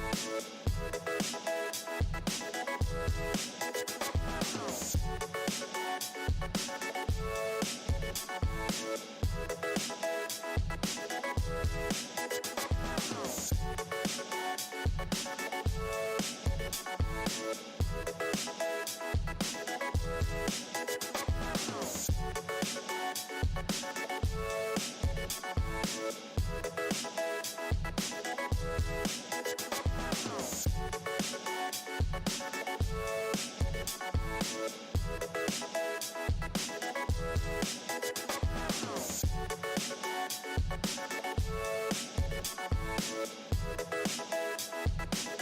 We'll be right back.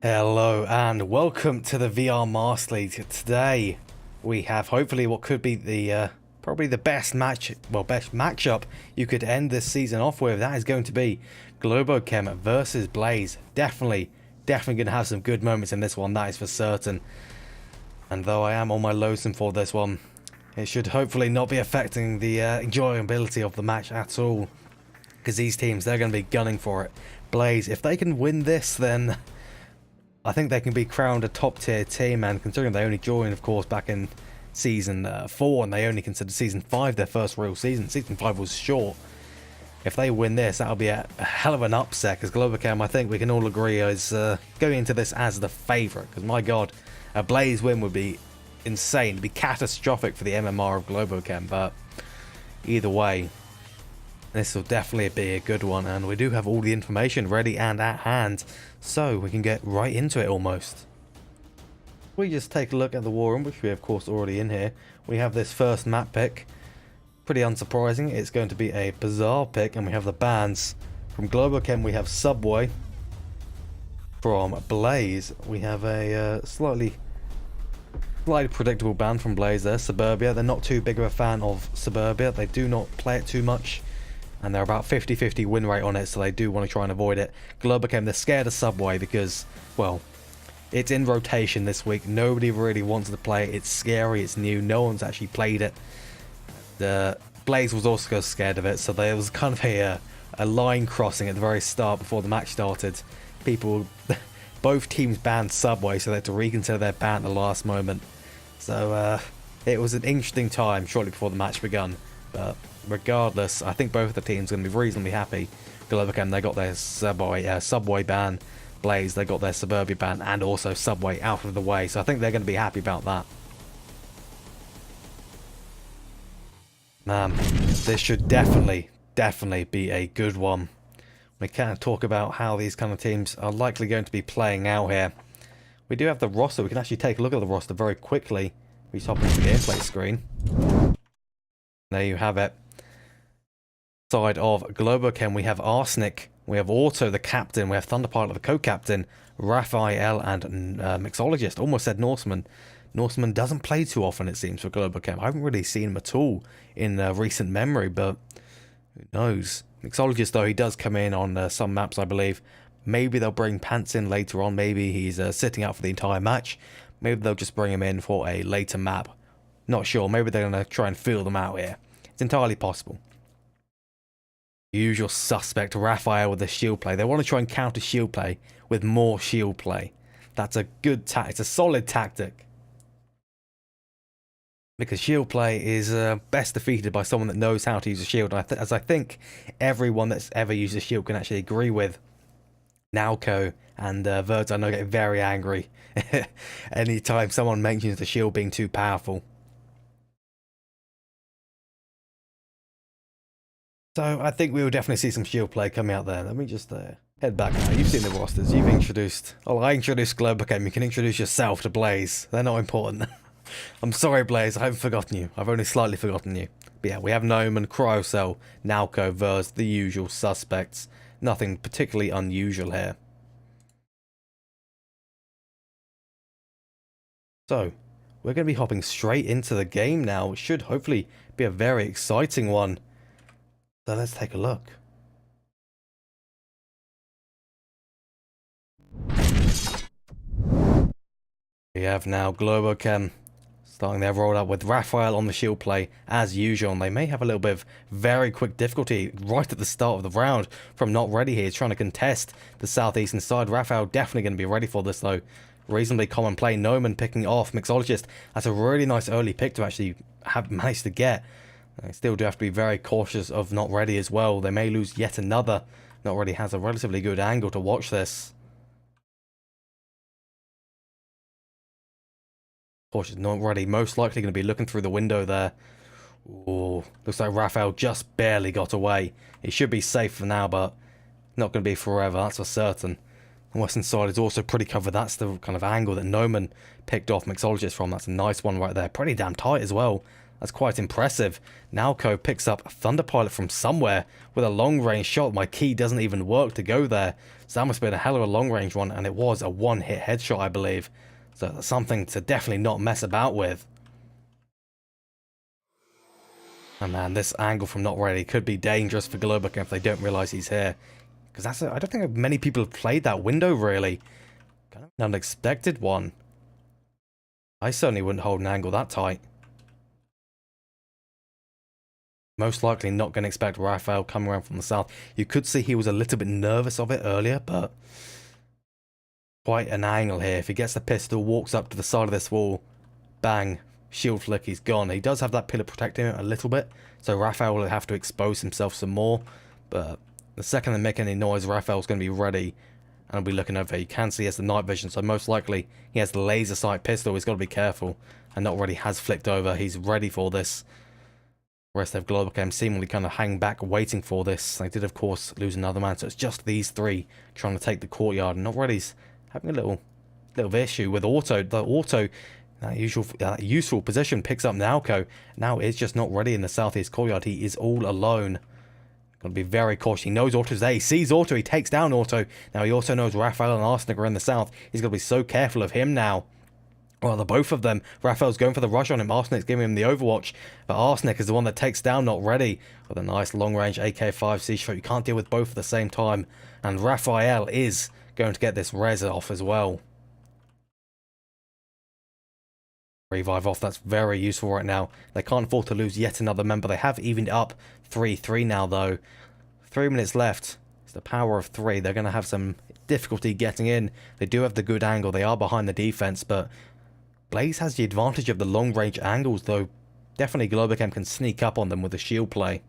Hello and welcome to the VR Master League. Today we have hopefully what could be the probably the best matchup you could end this season off with. That is going to be Globochem versus Blaze. Definitely going to have some good moments in this one, that is for certain. And though I am on my lonesome for this one, it should hopefully not be affecting the enjoyability of the match at all, because these teams, they're going to be gunning for it. Blaze, if they can win this, then I think they can be crowned a top tier team, and considering they only joined, of course, back in season 4, and they only considered season 5 their first real season. Season 5 was short. If they win this, that'll be a hell of an upset, because Globochem, I think we can all agree, is going into this as the favourite, because my god, a Blaze win would be insane. It'd be catastrophic for the MMR of Globochem, but either way, this will definitely be a good one, and we do have all the information ready and at hand, so we can get right into it almost. We just take a look at the war room, which we of course already in here. We have this first map pick. Pretty unsurprising, it's going to be a bizarre pick, and we have the bans. From Globochem we have Subway. From Blaze we have a slightly predictable ban from Blaze there, Suburbia. They're not too big of a fan of Suburbia, they do not play it too much. And they're about 50-50 win rate on it, so they do want to try and avoid it. Globochem, they're scared of Subway because, well, it's in rotation this week. Nobody really wants to play it. It's scary, it's new, no one's actually played it. The Blaze was also scared of it, so there was kind of a line crossing at the very start before the match started. Both teams banned Subway, so they had to reconsider their ban at the last moment. So it was an interesting time shortly before the match begun, but regardless, I think both of the teams are going to be reasonably happy. Globochem, they got their Subway ban. Blaze, they got their Suburbia ban, and also Subway out of the way, so I think they're going to be happy about that. Man, this should definitely be a good one. We can talk about how these kind of teams are likely going to be playing out here. We do have the roster. We can actually take a look at the roster very quickly. We just hop into the gameplay screen. There you have it. Side of Globochem, we have Arsenic, we have Auto, the captain, we have Thunderpilot, the co-captain, Raphael, and Mixologist. Almost said Norseman. Norseman doesn't play too often, it seems, for Globochem. I haven't really seen him at all in recent memory, but who knows. Mixologist, though, he does come in on some maps, I believe. Maybe they'll bring Pants in later on. Maybe he's sitting out for the entire match. Maybe they'll just bring him in for a later map. Not sure. Maybe they're going to try and feel them out here. It's entirely possible. Usual suspect, Raphael with the shield play. They want to try and counter shield play with more shield play. That's a good tactic. It's a solid tactic. Because shield play is best defeated by someone that knows how to use a shield. As I think everyone that's ever used a shield can actually agree with. Nowco and Verds, I know, get very angry anytime someone mentions the shield being too powerful. So I think we will definitely see some shield play coming out there. Let me just head back now. You've seen the rosters. You've introduced... Oh, I introduced Globochem. You can introduce yourself to Blaze. They're not important. I'm sorry, Blaze. I haven't forgotten you. I've only slightly forgotten you. But yeah, we have Gnome and Cryocell, Nowco, Verz, the usual suspects. Nothing particularly unusual here. So, we're going to be hopping straight into the game now, which should hopefully be a very exciting one. So let's take a look. We have now Globochem Starting their rollout with Raphael on the shield play as usual, and they may have a little bit of very quick difficulty right at the start of the round from not ready here. He's trying to contest the southeastern side. Raphael definitely going to be ready for this though. Reasonably common play. Noman picking off Mixologist. That's a really nice early pick to actually have managed to get. They still do have to be very cautious of not ready as well. They may lose yet another. Not ready has a relatively good angle to watch this. Cautious, not ready. Most likely going to be looking through the window there. Ooh, looks like Raphael just barely got away. He should be safe for now, but not going to be forever, that's for certain. The western side is also pretty covered. That's the kind of angle that Noman picked off Mixologist from. That's a nice one right there. Pretty damn tight as well. That's quite impressive. Nowco picks up a Thunder Pilot from somewhere with a long-range shot. My key doesn't even work to go there. So that must have been a hell of a long-range one, and it was a one-hit headshot, I believe. So that's something to definitely not mess about with. And man, this angle from not ready could be dangerous for Globochem if they don't realize he's here. Because that's I don't think many people have played that window, really. Kind of an unexpected one. I certainly wouldn't hold an angle that tight. Most likely not going to expect Raphael coming around from the south. You could see he was a little bit nervous of it earlier, but quite an angle here. If he gets the pistol, walks up to the side of this wall, bang, shield flick, he's gone. He does have that pillar protecting him a little bit, so Raphael will have to expose himself some more, but the second they make any noise, Raphael's going to be ready and will be looking over. You can see he has the night vision, so most likely he has the laser sight pistol. He's got to be careful, and not ready has flicked over. He's ready for this. The rest of Globochem seemingly kind of hang back waiting for this. They did, of course, lose another man, so it's just these three trying to take the courtyard, and not ready's having a little issue with Auto. The Auto, that useful position, picks up Nowco. Now it's just not ready in the southeast courtyard. He is all alone. Got to be very cautious. He knows Auto's there. He sees Auto. He takes down Auto. Now he also knows Raphael and Arsenic are in the south. He's got to be so careful of him now. Well, the both of them. Raphael's going for the rush on him. Arsenic's giving him the overwatch. But Arsenic is the one that takes down Not Ready with a nice long-range AK-5 C-shot. You can't deal with both at the same time. And Raphael is going to get this res off as well. Revive off. That's very useful right now. They can't afford to lose yet another member. They have evened up 3-3 now, though. 3 minutes left. It's the power of 3. They're going to have some difficulty getting in. They do have the good angle. They are behind the defense, but Blaze has the advantage of the long-range angles, though. Definitely Globochem can sneak up on them with the shield play.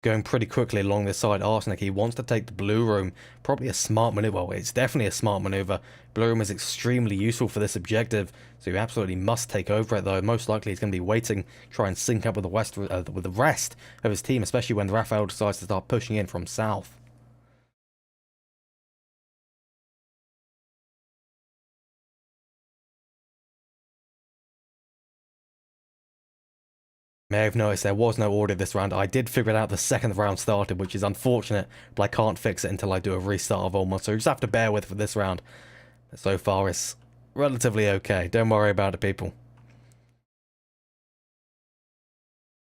Going pretty quickly along this side. Arsenic, he wants to take the blue room. Probably a smart maneuver. Well, it's definitely a smart maneuver. Blue room is extremely useful for this objective, so you absolutely must take over it, though. Most likely he's going to be waiting, try and sync up with the rest of his team, especially when Raphael decides to start pushing in from south. May have noticed there was no order this round. I did figure it out the second the round started, which is unfortunate, but I can't fix it until I do a restart of Onward, so you just have to bear with for this round. But so far it's relatively okay. Don't worry about it, people.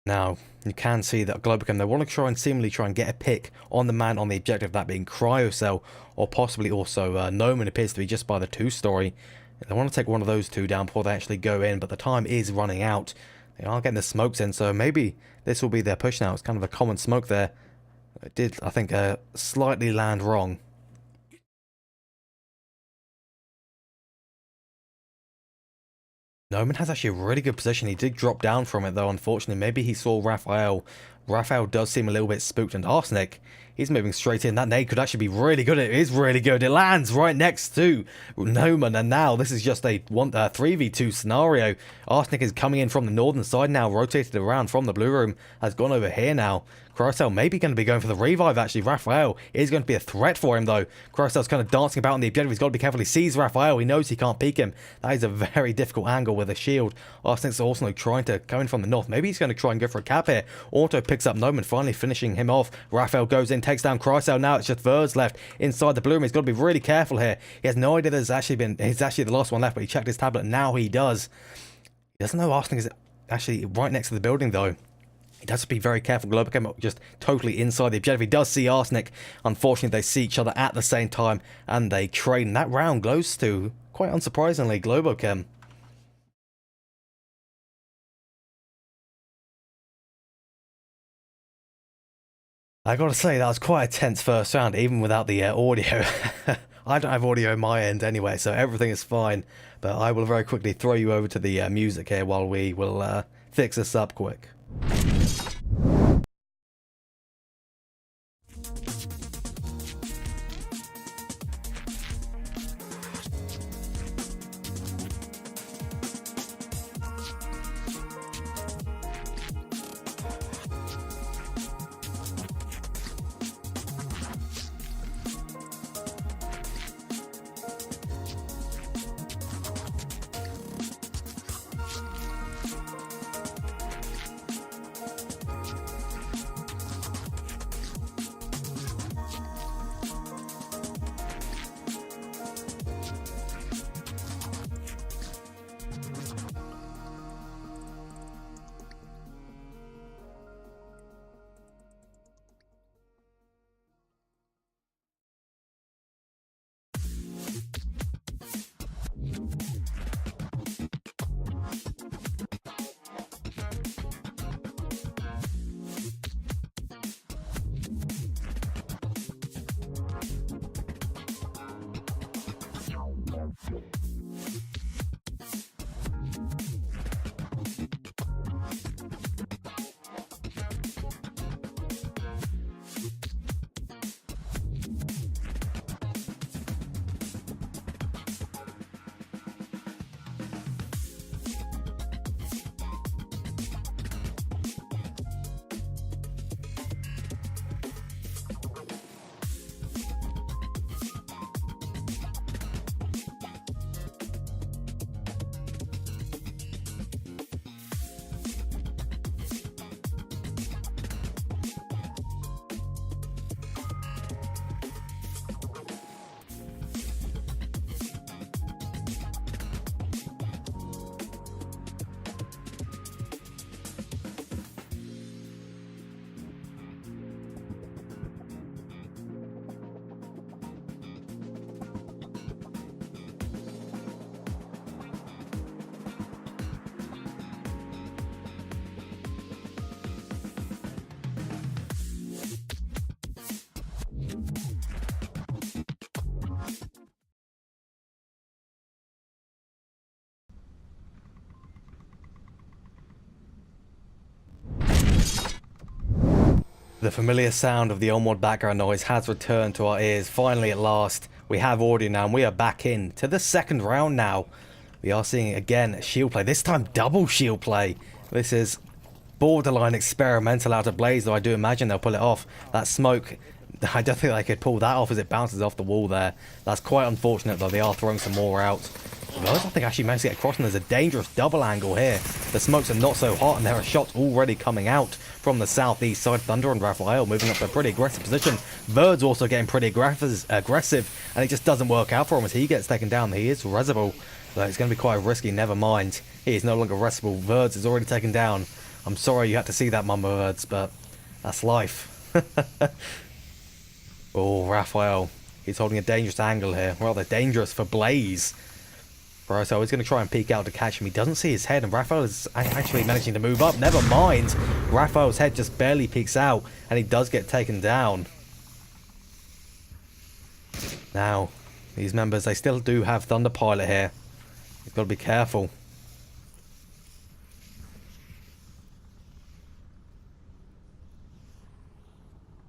Now, you can see that Globochem, they want to seemingly try and get a pick on the man on the objective, that being Cryocell, or possibly also Noman appears to be just by the 2-story. They want to take one of those two down before they actually go in, but the time is running out. They are getting the smokes in, so maybe this will be their push now. It's kind of a common smoke there. It did, I think, slightly land wrong. Noman has actually a really good position. He did drop down from it, though, unfortunately. Maybe he saw Raphael. Raphael does seem a little bit spooked, and Arsenic, he's moving straight in. That nade could actually be really good. It is really good. It lands right next to Noman, and now this is just a 3v2 scenario. Arsenic is coming in from the northern side now, rotated around from the blue room, has gone over here now. Cryocell maybe going to be going for the revive, actually. Raphael is going to be a threat for him, though. Cryocell's kind of dancing about on the objective. He's got to be careful. He sees Raphael. He knows he can't peek him. That is a very difficult angle with a shield. Arsenic's also trying to come in from the north. Maybe he's going to try and go for a cap here. Auto picks up Noman, finally finishing him off. Raphael goes in, takes down Cryocell. Now it's just Verz left inside the blue room. He's got to be really careful here. He has no idea he's actually the last one left, but he checked his tablet, and now he does. He doesn't know Arsenic is actually right next to the building, though. He does have to be very careful. Globochem just totally inside the objective. He does see Arsenic. Unfortunately, they see each other at the same time, and they trade. And that round goes to, quite unsurprisingly, Globochem. I gotta say, that was quite a tense first round, even without the audio. I don't have audio on my end anyway, so everything is fine. But I will very quickly throw you over to the music here while we will fix this up quick. The familiar sound of the Onward background noise has returned to our ears. Finally, at last, we have audio now, and we are back in to the second round now. We are seeing, again, shield play. This time, double shield play. This is borderline experimental out of Blaze, though I do imagine they'll pull it off. That smoke, I don't think they could pull that off as it bounces off the wall there. That's quite unfortunate, though. They are throwing some more out. Guys, I think actually managed to get across, and there's a dangerous double angle here. The smokes are not so hot, and there are shots already coming out from the southeast side. Thunder and Raphael moving up to a pretty aggressive position. Bird's also getting pretty aggressive, and it just doesn't work out for him as he gets taken down. He is resible, but it's going to be quite risky. Never mind. He is no longer resible. Birds is already taken down. I'm sorry you had to see that, Mama Birds, but that's life. Oh, Raphael. He's holding a dangerous angle here. Rather dangerous for Blaze. Bro, so he's going to try and peek out to catch him. He doesn't see his head, and Raphael is actually managing to move up. Never mind. Raphael's head just barely peeks out, and he does get taken down. Now, these members, they still do have Thunder Pilot here. He's got to be careful.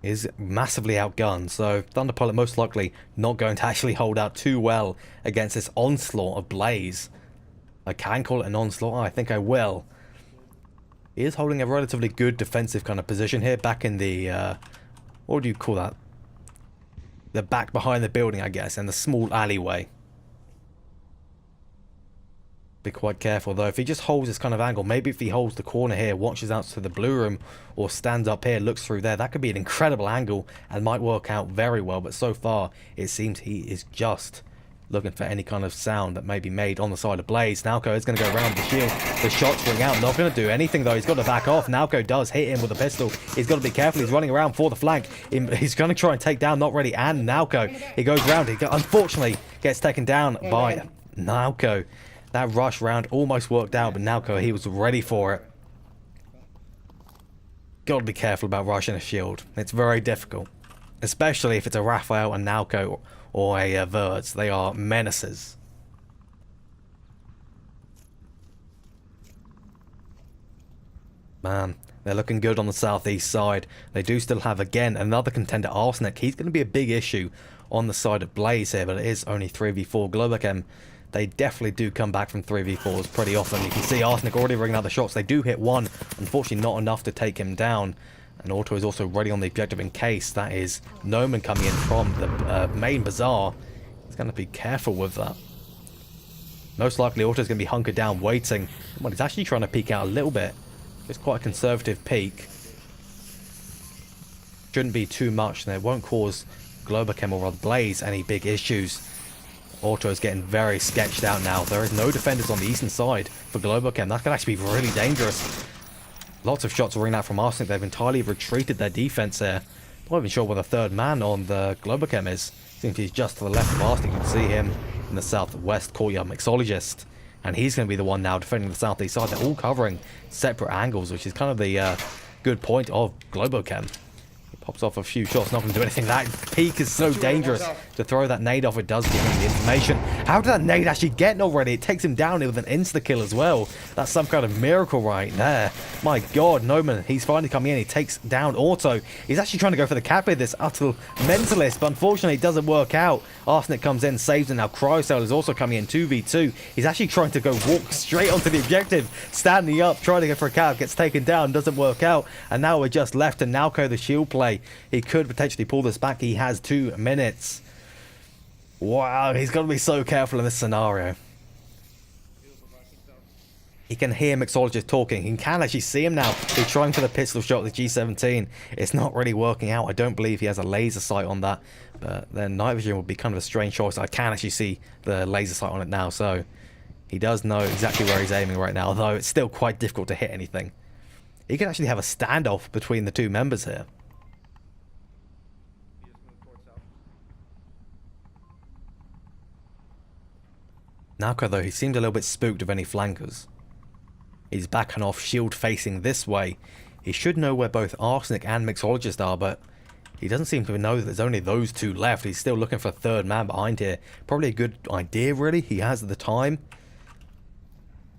Is massively outgunned, so Thunder Pilot most likely not going to actually hold out too well against this onslaught of Blaze. I can call it an onslaught. I think I will. He is holding a relatively good defensive kind of position here, back in the what do you call that? The back behind the building, I guess, and the small alleyway. Be quite careful though. If he just holds this kind of angle, maybe if he holds the corner here, watches out to the blue room, or stands up here, looks through there, that could be an incredible angle and might work out very well. But so far, it seems he is just looking for any kind of sound that may be made on the side of Blaze. Nalco is going to go around the shield. The shots ring out. Not going to do anything, though. He's got to back off. Nalco does hit him with a pistol. He's got to be careful. He's running around for the flank. He's going to try and take down Not Ready and Nalco. He goes around. He unfortunately gets taken down by Nalco. That rush round almost worked out, but Nalco, he was ready for it. Got to be careful about rushing a shield. It's very difficult. Especially if it's a Raphael and Nalco or a Verts. They are menaces. Man, they're looking good on the southeast side. They do still have, again, another contender, Arsenic. He's going to be a big issue on the side of Blaze here, but it is only 3v4 Globochem. They definitely do come back from 3v4s pretty often. You can see Arsenic already ringing out the shots. They do hit one. Unfortunately, not enough to take him down. And Auto is also ready on the objective in case that is Noman coming in from the main bazaar. He's going to be careful with that. Most likely Auto is going to be hunkered down waiting. Well, he's actually trying to peek out a little bit. It's quite a conservative peek. Shouldn't be too much, and it won't cause Globochem or rather Blaze any big issues. Auto is getting very sketched out now. There is no defenders on the eastern side for Globochem. That could actually be really dangerous. Lots of shots are ringing out from Arsenic. They've entirely retreated their defense here. Not even sure where the third man on the Globochem is. Seems he's just to the left of Arsenic. You can see him in the southwest courtyard, Mixologist. And he's going to be the one now defending the southeast side. They're all covering separate angles, which is kind of the good point of Globochem. He pops off a few shots, not going to do anything. That peak is so dangerous. To throw that nade off, it does give him the information. How did that nade actually get already? It takes him down with an insta-kill as well. That's some kind of miracle right there. My god, Noman, he's finally coming in. He takes down Auto. He's actually trying to go for the cap with this utter mentalist, but unfortunately it doesn't work out. Arsenic comes in, saves him. Now Cryocell is also coming in 2v2. He's actually trying to go walk straight onto the objective, standing up, trying to go for a cap, gets taken down, doesn't work out. And now we're just left to Nalco, the shield play. He could potentially pull this back. He has 2 minutes. Wow, he's got to be so careful in this scenario. He can hear Mixologist talking. He can actually see him now. He's trying for the pistol shot with the G17. It's not really working out. I don't believe he has a laser sight on that. But then night vision would be kind of a strange choice. I can actually see the laser sight on it now. So he does know exactly where he's aiming right now. Although it's still quite difficult to hit anything. He could actually have a standoff between the 2 members here. Nalco, though, he seemed a little bit spooked of any flankers. He's backing off, shield facing this way. He should know where both Arsenic and Mixologist are, but he doesn't seem to know that there's only those 2 left. He's still looking for a third man behind here. Probably a good idea, really. He has the time.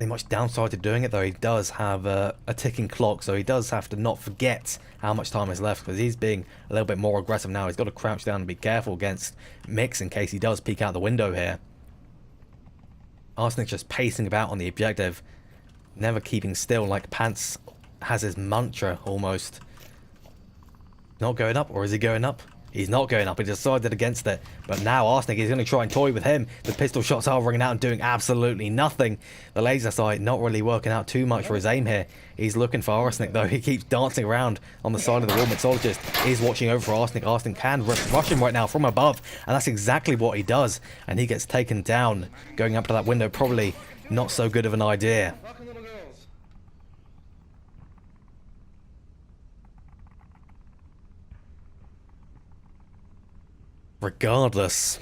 Not much downside to doing it, though. He does have a ticking clock, so he does have to not forget how much time is left, because he's being a little bit more aggressive now. He's got to crouch down and be careful against Mix in case he does peek out the window here. Arsenic just pacing about on the objective, never keeping still, like Pants has his mantra almost. Not going up, or is he going up? He's not going up. He decided against it. But now Arsenic is going to try and toy with him. The pistol shots are ringing out and doing absolutely nothing. The laser sight not really working out too much for his aim here. He's looking for Arsenic, though. He keeps dancing around on the side of the wall. Mixologist is watching over for Arsenic. Arsenic can rush him right now from above. And that's exactly what he does. And he gets taken down. Going up to that window, probably not so good of an idea. Regardless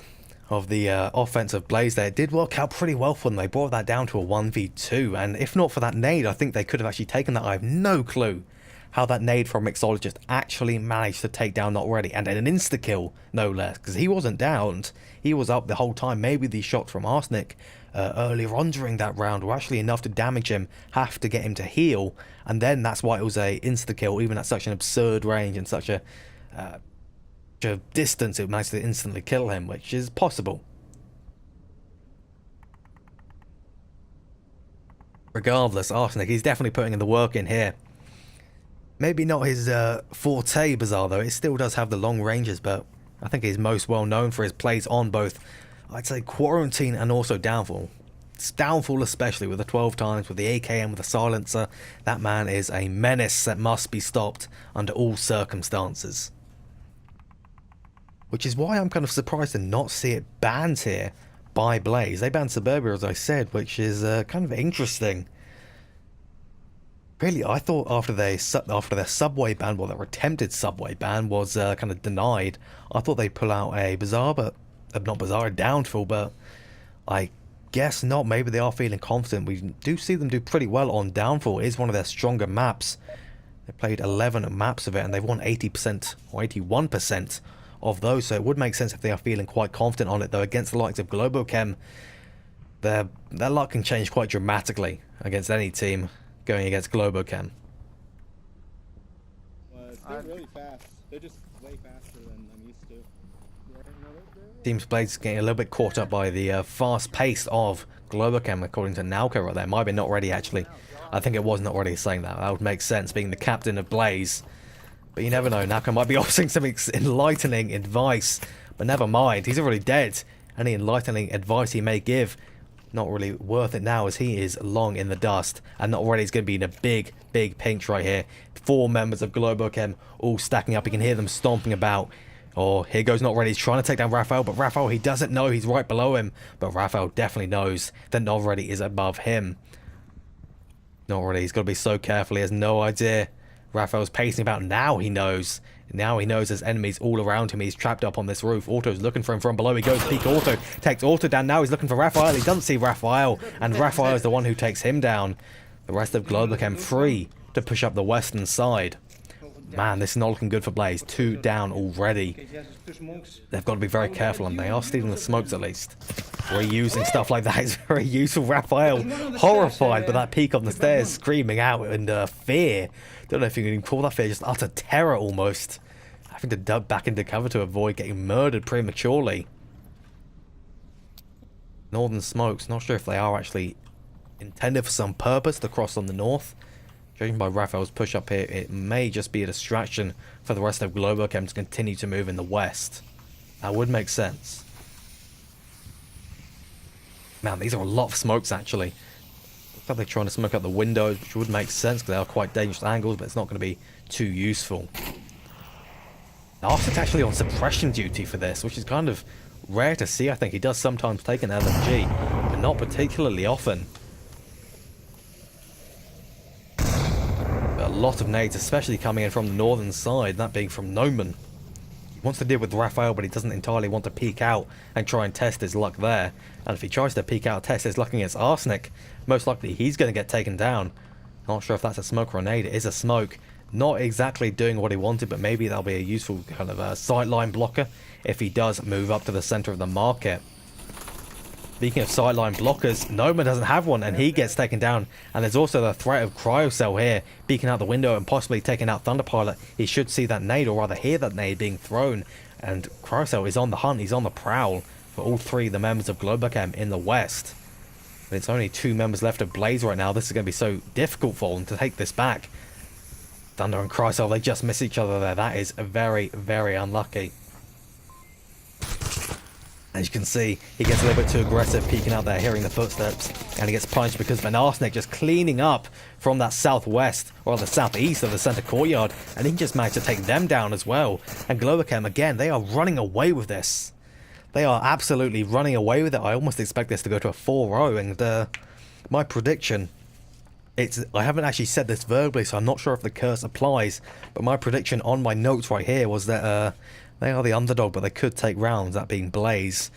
of the offensive Blaze there, it did work out pretty well for them. They brought that down to a 1v2, and if not for that nade, I think they could have actually taken that. I have no clue how that nade from Mixologist actually managed to take down Not Ready, and an insta-kill, no less, because he wasn't downed. He was up the whole time. Maybe the shots from Arsenic earlier on during that round were actually enough to damage him, have to get him to heal, and then that's why it was a insta-kill, even at such an absurd range and such a distance. It managed to instantly kill him, which is possible. Regardless, Arsenic, he's definitely putting in the work in here. Maybe not his forte, Bazaar, though. It still does have the long ranges, but I think he's most well known for his plays on both, I'd say, Quarantine and also Downfall. It's Downfall especially, with the 12 times, with the AKM, with the silencer. That man is a menace that must be stopped under all circumstances. Which is why I'm kind of surprised to not see it banned here by Blaze. They banned Suburbia, as I said, which is kind of interesting. Really, I thought after their subway ban, well, their attempted subway ban was kind of denied, I thought they'd pull out a Bazaar, but not Bazaar, a Downfall, but I guess not. Maybe they are feeling confident. We do see them do pretty well on Downfall. It is one of their stronger maps. They played 11 maps of it, and they've won 80% or 81% of those, so it would make sense if they are feeling quite confident on it, though against the likes of Globochem, their luck can change quite dramatically against any team going against Globochem. They're really fast. They're just way faster than I'm used to. Teams Blaze getting a little bit caught up by the fast pace of Globochem, according to Nauka right there. Might be not ready, actually. I think it was not ready saying that. That would make sense, being the captain of Blaze. But you never know, Nauka might be offering some enlightening advice. But never mind, he's already dead. Any enlightening advice he may give, not really worth it now, as he is long in the dust. And not already is going to be in a big pinch right here. 4 members of Globochem all stacking up. You can hear them stomping about. Oh, here goes Not Ready. He's trying to take down Raphael, but Raphael, he doesn't know he's right below him. But Raphael definitely knows that Not Ready is above him. Not Ready, he's got to be so careful. He has no idea. Raphael's pacing about. Now he knows. Now he knows there's enemies all around him. He's trapped up on this roof. Auto's looking for him from below. He goes peek Auto. Takes Auto down. Now he's looking for Raphael. He doesn't see Raphael. And Raphael is the one who takes him down. The rest of Globochem free to push up the western side. Man, this is not looking good for Blaze. 2 down already. They've got to be very careful, and they are stealing the smokes at least. Reusing stuff like that is very useful. Raphael, horrified by that peak on the stairs, screaming out in fear. Don't know if you can even call that fear, just utter terror almost. Having to duck back into cover to avoid getting murdered prematurely. Northern smokes, not sure if they are actually intended for some purpose to cross on the north. Judging by Raphael's push up here, it may just be a distraction for the rest of Globochem to continue to move in the west. That would make sense. Man, these are a lot of smokes actually. Looks like they're trying to smoke out the windows, which would make sense because they are quite dangerous angles, but it's not going to be too useful. Arsenic's actually on suppression duty for this, which is kind of rare to see. I think he does sometimes take an LMG, but not particularly often. A lot of nades, especially coming in from the northern side, that being from Noman. He wants to deal with Raphael, but he doesn't entirely want to peek out and try and test his luck there. And if he tries to peek out, test his luck against Arsenic, most likely he's going to get taken down. Not sure if that's a smoke or a nade. It is a smoke. Not exactly doing what he wanted, but maybe that'll be a useful kind of sightline blocker if he does move up to the center of the market. Speaking of sideline blockers, Noman doesn't have one, and he gets taken down. And there's also the threat of Cryocell here, peeking out the window and possibly taking out Thunderpilot. He should see that nade, or rather hear that nade being thrown. And Cryocell is on the hunt, he's on the prowl for all 3 of the members of Globochem in the west. But it's only 2 members left of Blaze right now. This is going to be so difficult for them to take this back. Thunder and Cryocell, they just miss each other there. That is very unlucky. As you can see, he gets a little bit too aggressive, peeking out there, hearing the footsteps, and he gets punched because of an Arsenic just cleaning up from that southwest, or the southeast of the center courtyard, and he just managed to take them down as well. And Globochem, again, they are running away with this. They are absolutely running away with it. I almost expect this to go to a 4-0, and my prediction, I haven't actually said this verbally, so I'm not sure if the curse applies, but my prediction on my notes right here was that they are the underdog, but they could take rounds, that being Blaze.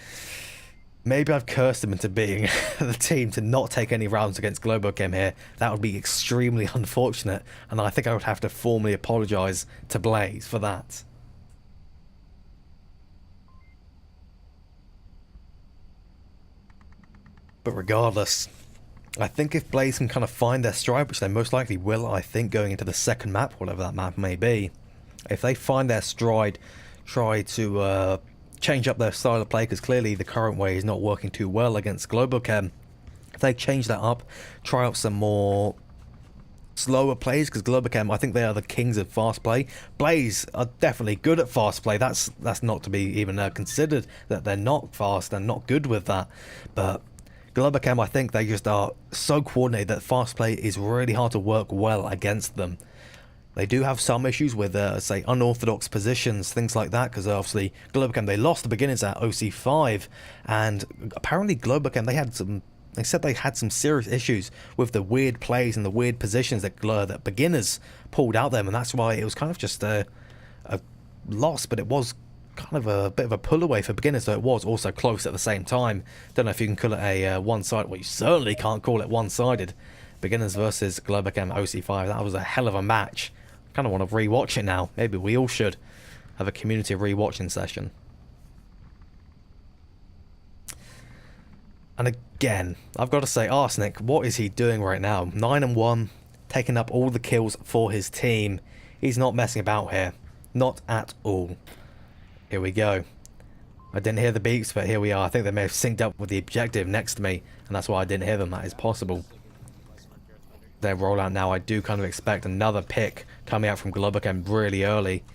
Maybe I've cursed them into being the team to not take any rounds against Globochem here. That would be extremely unfortunate, and I think I would have to formally apologise to Blaze for that. But regardless, I think if Blaze can kind of find their stride, which they most likely will, I think, going into the second map, whatever that map may be, if they find their stride, try to change up their style of play, because clearly the current way is not working too well against Globochem. If they change that up, try out some more slower plays, because Globochem, I think they are the kings of fast play. Blaze are definitely good at fast play. That's not to be even considered that they're not fast and not good with that. But Globochem, I think they just are so coordinated that fast play is really hard to work well against them. They do have some issues with, say, unorthodox positions, things like that, because obviously Globochem, they lost the beginners at OC5, and apparently Globochem, they said they had some serious issues with the weird plays and the weird positions that beginners pulled out them, and that's why it was kind of just a loss, but it was kind of a bit of a pull away for beginners, so it was also close at the same time. Don't know if you can call it a one-sided, well, you certainly can't call it one-sided. Beginners versus Globochem OC5, that was a hell of a match. Kind of want to rewatch it now. Maybe we all should have a community rewatching session. And again, I've got to say, Arsenic, what is he doing right now? 9-1, taking up all the kills for his team. He's not messing about here. Not at all. Here we go. I didn't hear the beeps, but here we are. I think they may have synced up with the objective next to me, and that's why I didn't hear them. That is possible. Their rollout now, I do kind of expect another pick coming out from Globochem really early.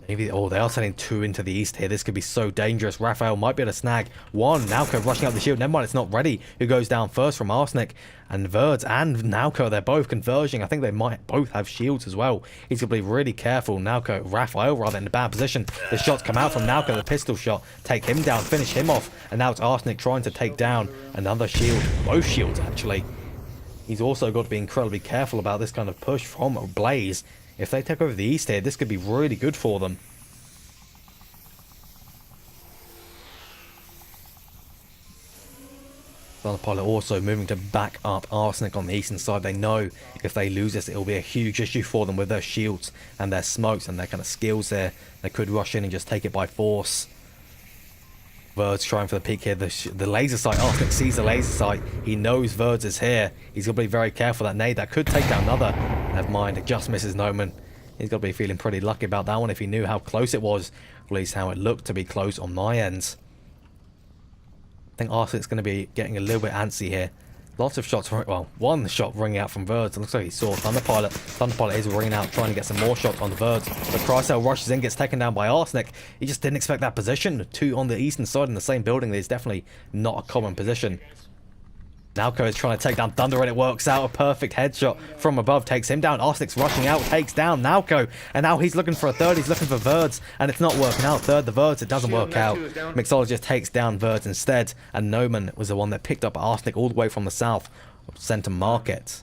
Maybe, oh, they are sending 2 into the east here. This could be so dangerous. Raphael might be able to snag 1. Nauko rushing out the shield. Never mind, it's not ready. Who goes down first from Arsenic? And Verds and Nauko, they're both converging. I think they might both have shields as well. He's going to be really careful. Raphael rather in a bad position. The shots come out from Nauko, the pistol shot. Take him down, finish him off. And now it's Arsenic trying to take down another shield. Both shields, actually. He's also got to be incredibly careful about this kind of push from Blaze. If they take over the east here, this could be really good for them. Thunderpilot also moving to back up Arsenic on the eastern side. They know if they lose this, it'll be a huge issue for them with their shields and their smokes and their kind of skills there. They could rush in and just take it by force. Verds trying for the peak here. The laser sight. Arsenic sees the laser sight. He knows Verds is here. He's got to be very careful. That nade that could take down another. Never mind. It just misses Noman. He's got to be feeling pretty lucky about that one if he knew how close it was. At least how it looked to be close on my end. I think Arsenic's going to be getting a little bit antsy here. Lots of shots, well, one shot ringing out from Verds. It looks like he saw Thunderpilot. Thunderpilot is ringing out, trying to get some more shots on the Verds. But Chrysale rushes in, gets taken down by Arsenic. He just didn't expect that position. 2 on the eastern side in the same building is definitely not a common position. Nauko is trying to take down Thunder, and it works out. A perfect headshot from above takes him down. Arsenic's rushing out, takes down Nauko, and now he's looking for a third. He's looking for Verds, and it's not working out. Third, the Verds, it doesn't work out. Mixologist takes down Verds instead, and Noman was the one that picked up Arsenic all the way from the south of Center Market.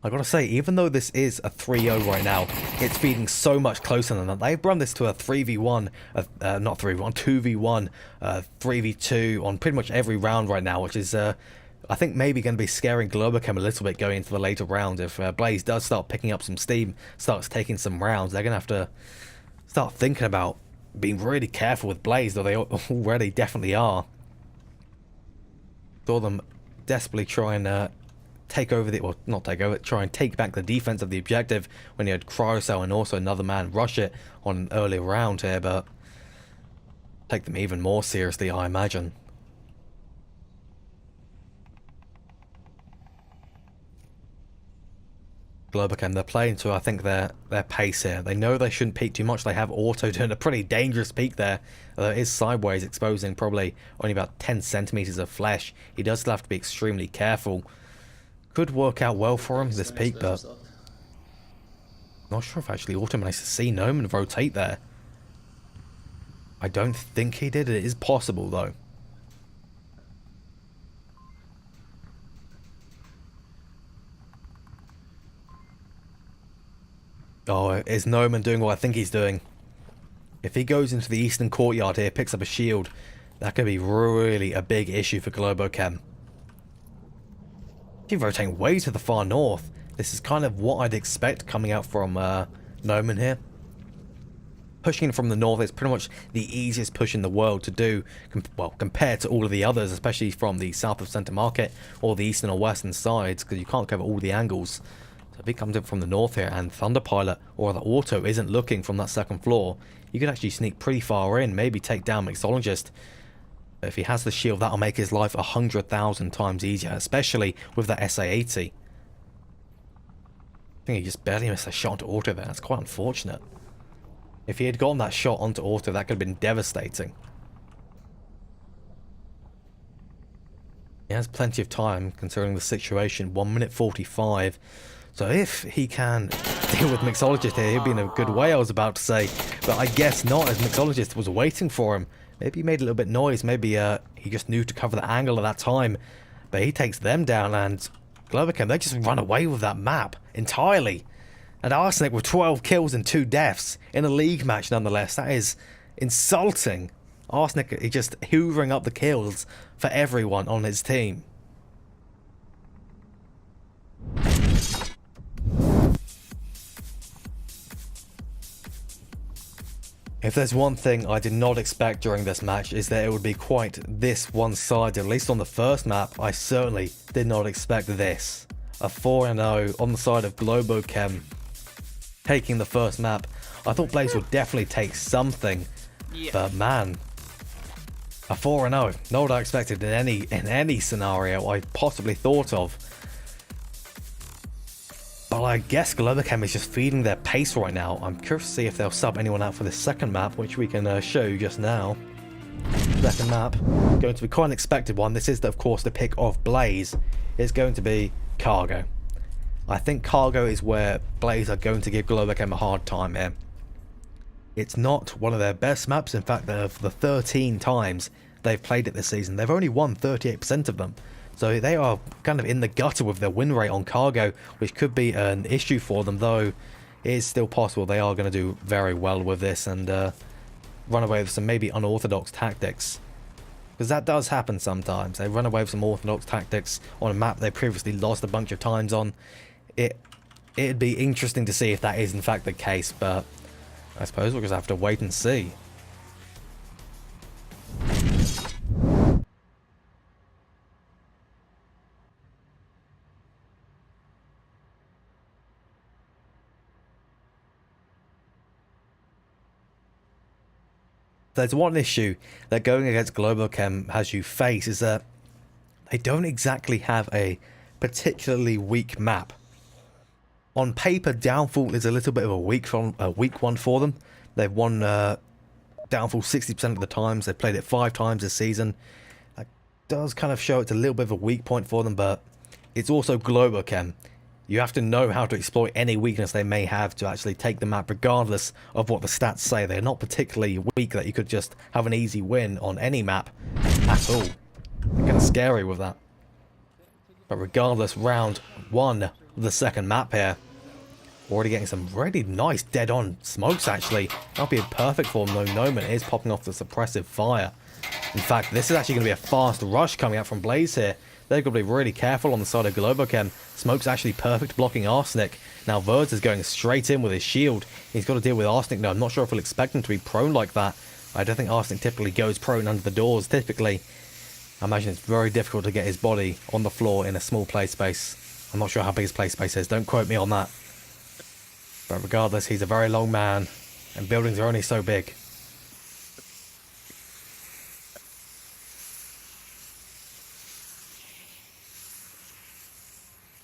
I gotta say, even though this is a 3-0 right now, it's feeling so much closer than that. They've run this to a 3v1, not 3v1, 2v1, 3v2 on pretty much every round right now, which is, I think, maybe going to be scaring Globochem a little bit going into the later round. If Blaze does start picking up some steam, starts taking some rounds, they're going to have to start thinking about being really careful with Blaze, though they already definitely are. Saw them desperately try and take over the, well, not take over, try and take back the defense of the objective when you had Cryocell and also another man rush it on an earlier round here, but take them even more seriously, I imagine. Globochem, they're playing to, I think, their pace here. They know they shouldn't peek too much. They have Auto doing a pretty dangerous peek there. Although it is sideways, exposing probably only about 10 centimeters of flesh. He does still have to be extremely careful. Could work out well for him, this peak, but not sure if actually Auto managed to see Noman rotate there. I don't think he did. It is possible, though. Oh, is Noman doing what I think he's doing? If he goes into the eastern courtyard here, picks up a shield, that could be really a big issue for Globochem. He's rotating way to the far north. This is kind of what I'd expect coming out from Noman here. Pushing from the north is pretty much the easiest push in the world to do, well, compared to all of the others, especially from the south of Center Market or the eastern or western sides, because you can't cover all the angles. So if he comes in from the north here and Thunderpilot or the Auto isn't looking from that second floor, you could actually sneak pretty far in, maybe take down Mixologist. If he has the shield, that'll make his life 100,000 times easier, especially with that SA-80. I think he just barely missed a shot to Auto there. That's quite unfortunate. If he had gotten that shot onto auto, that could have been devastating. He has plenty of time considering the situation. 1 minute 45. So if he can deal with Mixologist here, he'll be in a good way, I was about to say. But I guess not, as Mixologist was waiting for him. Maybe he made a little bit of noise. Maybe he just knew to cover the angle at that time. But he takes them down, and Globochem, they just run away with that map entirely. And Arsenic with 12 kills and 2 deaths in a league match nonetheless. That is insulting. Arsenic, he just hoovering up the kills for everyone on his team. If there's one thing I did not expect during this match, is that it would be quite this one-sided. At least on the first map, I certainly did not expect this. A 4-0 on the side of Globochem taking the first map. I thought Blaze would definitely take something, but man, a 4-0, not what I expected in any scenario I possibly thought of. But I guess Globochem is just feeding their pace right now. I'm curious to see if they'll sub anyone out for this second map, which we can show you just now. Second map, going to be quite an expected one. This is, of course, the pick of Blaze. It's going to be Cargo. I think Cargo is where Blaze are going to give Globochem a hard time here. It's not one of their best maps. In fact, of the 13 times they've played it this season, they've only won 38% of them. So they are kind of in the gutter with their win rate on Cargo, which could be an issue for them, though it is still possible they are going to do very well with this and run away with some maybe unorthodox tactics. Because that does happen sometimes. They run away with some orthodox tactics on a map they previously lost a bunch of times on. It'd be interesting to see if that is in fact the case, but I suppose we'll just have to wait and see. There's one issue that going against Globochem has you face, is that they don't exactly have a particularly weak map. On paper, Downfall is a little bit of a weak one for them. They've won Downfall 60% of the times. They've played it 5 times this season. That does kind of show it's a little bit of a weak point for them, but it's also Globochem. You have to know how to exploit any weakness they may have to actually take the map, regardless of what the stats say. They're not particularly weak that you could just have an easy win on any map at all. They're kind of scary with that. But regardless, round 1 of the second map here. Already getting some really nice dead-on smokes, actually. That'll be perfect for them, though. Noman is popping off the suppressive fire. In fact, this is actually going to be a fast rush coming out from Blaze here. They've got to be really careful on the side of Globochem. Smoke's actually perfect blocking Arsenic. Now Verz is going straight in with his shield. He's got to deal with Arsenic now. I'm not sure if we'll expect him to be prone like that. I don't think Arsenic typically goes prone under the doors. Typically, I imagine it's very difficult to get his body on the floor in a small play space. I'm not sure how big his play space is. Don't quote me on that. But regardless, he's a very long man, and buildings are only so big.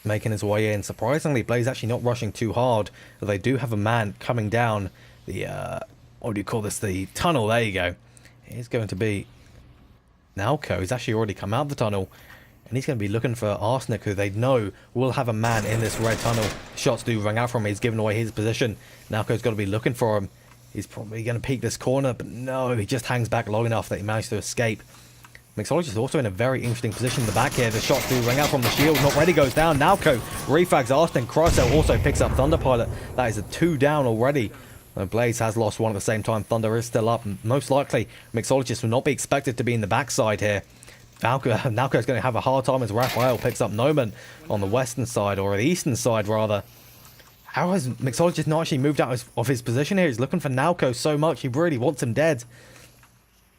Making his way in. Surprisingly, Blaze actually not rushing too hard. But they do have a man coming down the, what do you call this? The tunnel. There you go. It's going to be Nalco. He's actually already come out of the tunnel. And he's going to be looking for Arsenic, who they know will have a man in this red tunnel. Shots do ring out from him. He's given away his position. Nalco's got to be looking for him. He's probably going to peek this corner. But no, he just hangs back long enough that he managed to escape. Mixologist is also in a very interesting position in the back here. The shots do ring out from the shield. Not ready goes down. Nalco refags Arsenic. Crossail also picks up Thunder Pilot. That is a 2 down already. Blaze has lost one at the same time. Thunder is still up. Most likely, Mixologist will not be expected to be in the backside here. Nalco is going to have a hard time as Raphael picks up Noman on the western side, or the eastern side rather. How has Mixologist not actually moved out of his position here? He's looking for Nalco so much. He really wants him dead.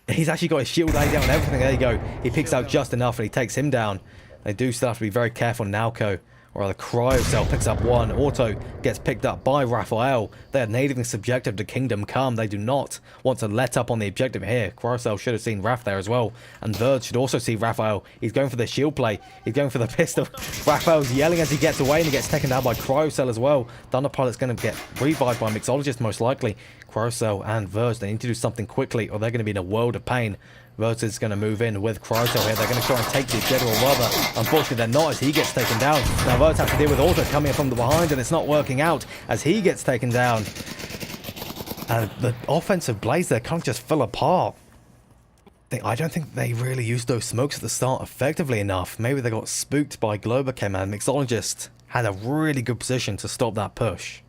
He's actually got his shield laid down and everything. There you go. He picks out just enough and he takes him down. They do still have to be very careful. Nalco Or rather, Cryocell picks up one. Auto gets picked up by Raphael. They are natively subjective to Kingdom Come. They do not want to let up on the objective here. Cryocell should have seen Raph there as well. And Verge should also see Raphael. He's going for the shield play. He's going for the pistol. Raphael's yelling as he gets away, and he gets taken down by Cryocell as well. Thunderpilot's going to get revived by Mixologist most likely. Cryocell and Verge, they need to do something quickly or they're going to be in a world of pain. Verge is going to move in with Cryocell here. They're going to try and take the objective, or rather, unfortunately they're not, as he gets taken down. Now Verge has to deal with Auto coming in from the behind, and it's not working out as he gets taken down. And the offensive Blaze there can't just fall apart. I don't think they really used those smokes at the start effectively enough. Maybe they got spooked by Globochem, and Mixologist had a really good position to stop that push.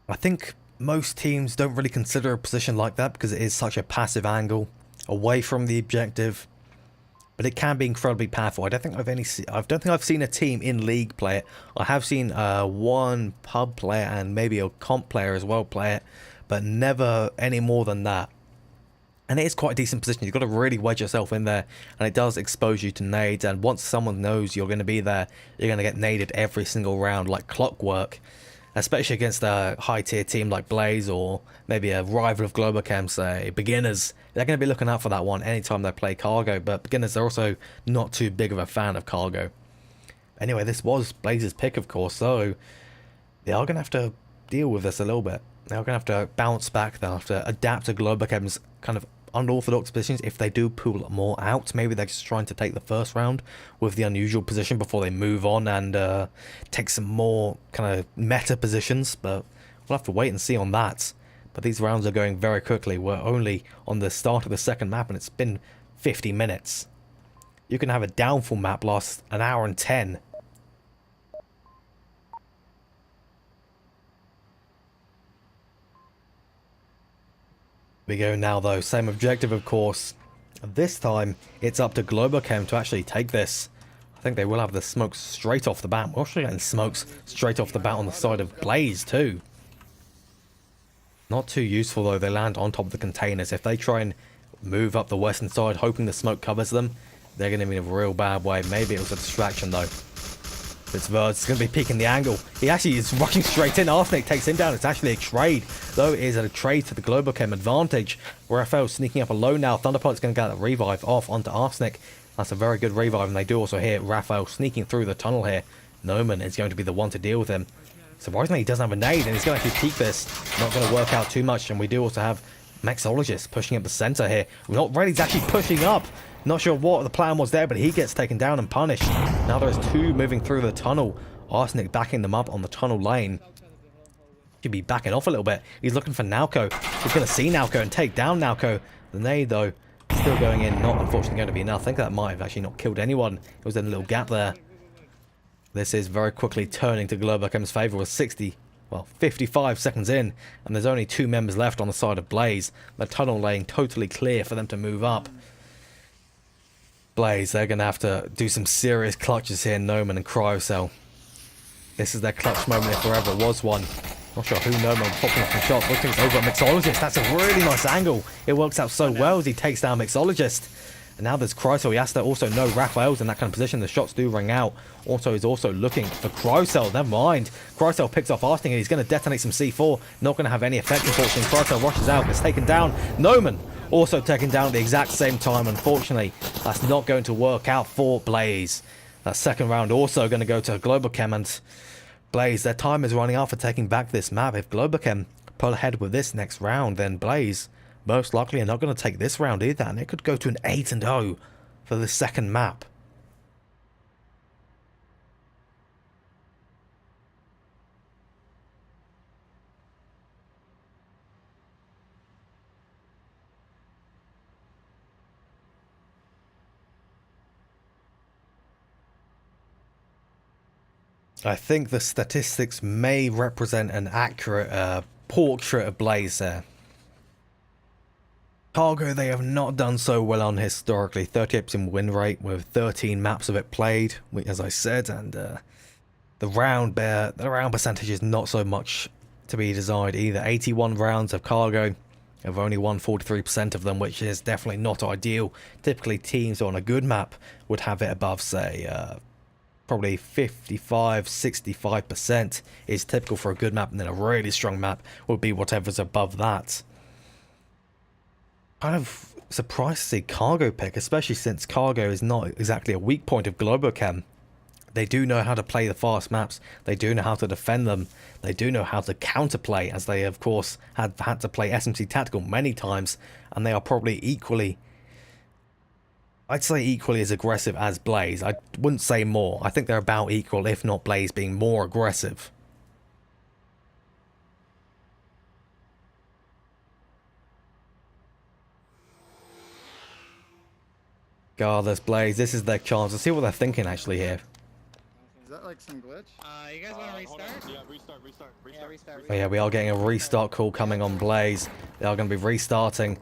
I think most teams don't really consider a position like that because it is such a passive angle away from the objective, but it can be incredibly powerful. I don't think I've seen a team in League play it. I have seen one pub player and maybe a comp player as well play it, but never any more than that. And it is quite a decent position. You've got to really wedge yourself in there, and it does expose you to nades. And once someone knows you're going to be there, you're going to get naded every single round like clockwork. Especially against a high-tier team like Blaze, or maybe a rival of Globochem, say Beginners. They're going to be looking out for that one anytime they play Cargo, but Beginners are also not too big of a fan of Cargo. Anyway, this was Blaze's pick, of course, so they are going to have to deal with this a little bit. They're going to have to bounce back. They'll have to adapt to Globochem's kind of unorthodox positions. If they do pull more out, maybe they're just trying to take the first round with the unusual position before they move on and take some more kind of meta positions, but we'll have to wait and see on that. But these rounds are going very quickly. We're only on the start of the second map and it's been 50 minutes. You can have a downfall map last an hour and 10. We go now though, same objective of course. This time it's up to Globochem to actually take this. I think they will have the smokes straight off the bat. We're actually getting smokes straight off the bat on the side of Blaze too. Not too useful though, they land on top of the containers. If they try and move up the western side hoping the smoke covers them, they're going to be in a real bad way. Maybe it was a distraction though. It's Verge, it's going to be peeking the angle. He actually is rushing straight in. Arsenic takes him down. It's actually a trade, though it is a trade to the Globochem advantage. Raphael sneaking up alone now. Thunderpilot's going to get that revive off onto Arsenic. That's a very good revive, and they do also hear Raphael sneaking through the tunnel here. Noman is going to be the one to deal with him. Surprisingly, he doesn't have a nade, and he's going to actually peek this. Not going to work out too much, and we do also have Mixologist pushing up the center here. We're not ready. He's actually pushing up. Not sure what the plan was there, but he gets taken down and punished. Now there's two moving through the tunnel. Arsenic backing them up on the tunnel lane. Should be backing off a little bit. He's looking for Nalco. He's going to see Nalco and take down Nalco. The nade, though, still going in. Not unfortunately going to be enough. I think that might have actually not killed anyone. It was in a little gap there. This is very quickly turning to Globochem's favor with 55 seconds in. And there's only two members left on the side of Blaze. The tunnel lane totally clear for them to move up. Blaze, they're going to have to do some serious clutches here, Noman and Cryocell. This is their clutch moment if there ever was one. Not sure who Noman popping off the shot. Looking over at Mixologist. That's a really nice angle. It works out so well as he takes down Mixologist. And now there's Cryocell. He has to also know Raphael's in that kind of position. The shots do ring out. Also, he's also looking for Cryocell. Never mind. Cryocell picks off Arsenic and he's going to detonate some C4. Not going to have any effect, unfortunately. Cryocell rushes out. Gets taken down. Noman also taken down at the exact same time. Unfortunately, that's not going to work out for Blaze. That second round also going to go to Globochem and Blaze. Their time is running out for taking back this map. If Globochem pull ahead with this next round, then Blaze most likely are not going to take this round either. And it could go to an 8-0 for the second map. I think the statistics may represent an accurate portrait of Blaze there. Cargo, they have not done so well on historically. 38% win rate with 13 maps of it played, as I said, and the round percentage is not so much to be desired either. 81 rounds of cargo. I've only won 43% of them, which is definitely not ideal. Typically, teams on a good map would have it above, say, probably 55-65% is typical for a good map, and then a really strong map would be whatever's above that. Kind of surprised to see cargo pick, especially since cargo is not exactly a weak point of Globochem. They do know how to play the fast maps, they do know how to defend them, they do know how to counterplay, as they of course had to play SMC Tactical many times, and they are probably equally, I'd say equally as aggressive as Blaze. I wouldn't say more. I think they're about equal, if not Blaze being more aggressive. Regardless, Blaze, this is their chance. Let's see what they're thinking actually here. Is that like some glitch? You guys want to restart? Yeah, restart. Yeah, restart. Oh yeah, we are getting a restart call coming on Blaze. They are going to be restarting.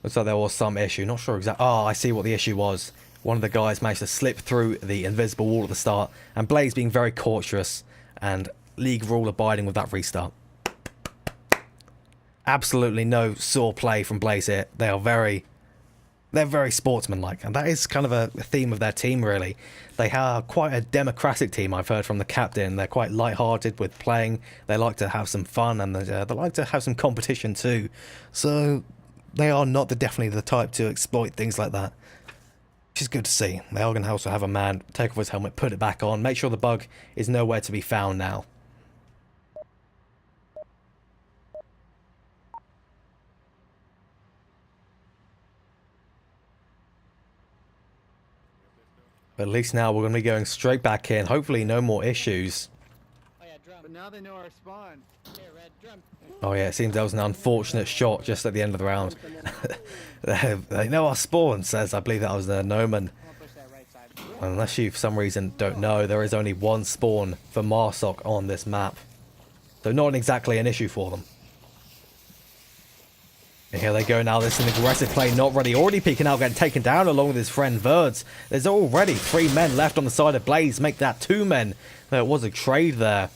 Looks like there was some issue. Not sure exactly. Oh, I see what the issue was. One of the guys managed to slip through the invisible wall at the start, and Blaze being very cautious and league rule abiding with that restart. Absolutely no sore play from Blaze here. They're very sportsmanlike, and that is kind of a theme of their team, really. They are quite a democratic team, I've heard from the captain. They're quite light-hearted with playing. They like to have some fun, and they like to have some competition too. So they are not definitely the type to exploit things like that, which is good to see. They are going to also have a man take off his helmet, put it back on, make sure the bug is nowhere to be found now. But at least now we're going to be going straight back in. Hopefully no more issues. Oh yeah, drum. But now they know our spawn. Yeah, red drum. Oh yeah, it seems that was an unfortunate shot just at the end of the round. They know our spawn, says, I believe that was the Noman. I'm gonna push that right side. Unless you for some reason don't know, there is only one spawn for Marsoc on this map. So not exactly an issue for them. And here they go now. This is an aggressive play, not ready. Already peeking out, getting taken down along with his friend Verds. There's already 3 men left on the side of Blaze. Make that 2 men. There was a trade there.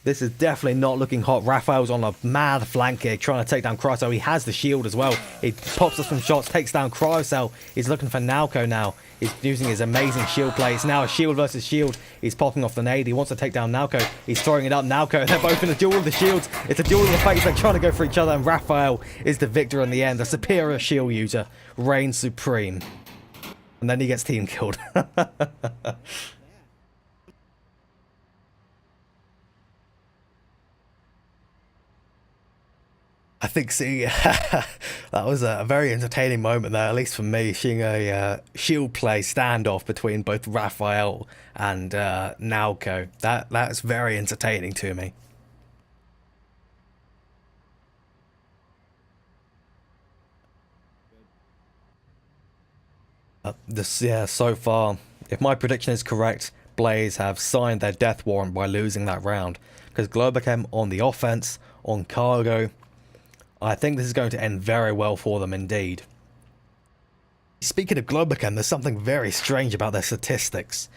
This is definitely not looking hot. Raphael's on a mad flank here, trying to take down Cryocell. He has the shield as well. He pops us some shots, takes down Cryocell. He's looking for Nalco now. He's using his amazing shield play. It's now a shield versus shield. He's popping off the nade. He wants to take down Nalco. He's throwing it up. Nalco, they're both in a duel of the shields. It's a duel of the fates. They're trying to go for each other, and Raphael is the victor in the end. The superior shield user reigns supreme. And then he gets team killed. I think that was a very entertaining moment there, at least for me, seeing a shield play standoff between both Raphael and Nalco. That's very entertaining to me. So far, if my prediction is correct, Blaze have signed their death warrant by losing that round. Because Globochem on the offense, on cargo, I think this is going to end very well for them indeed. Speaking of Globochem, there's something very strange about their statistics.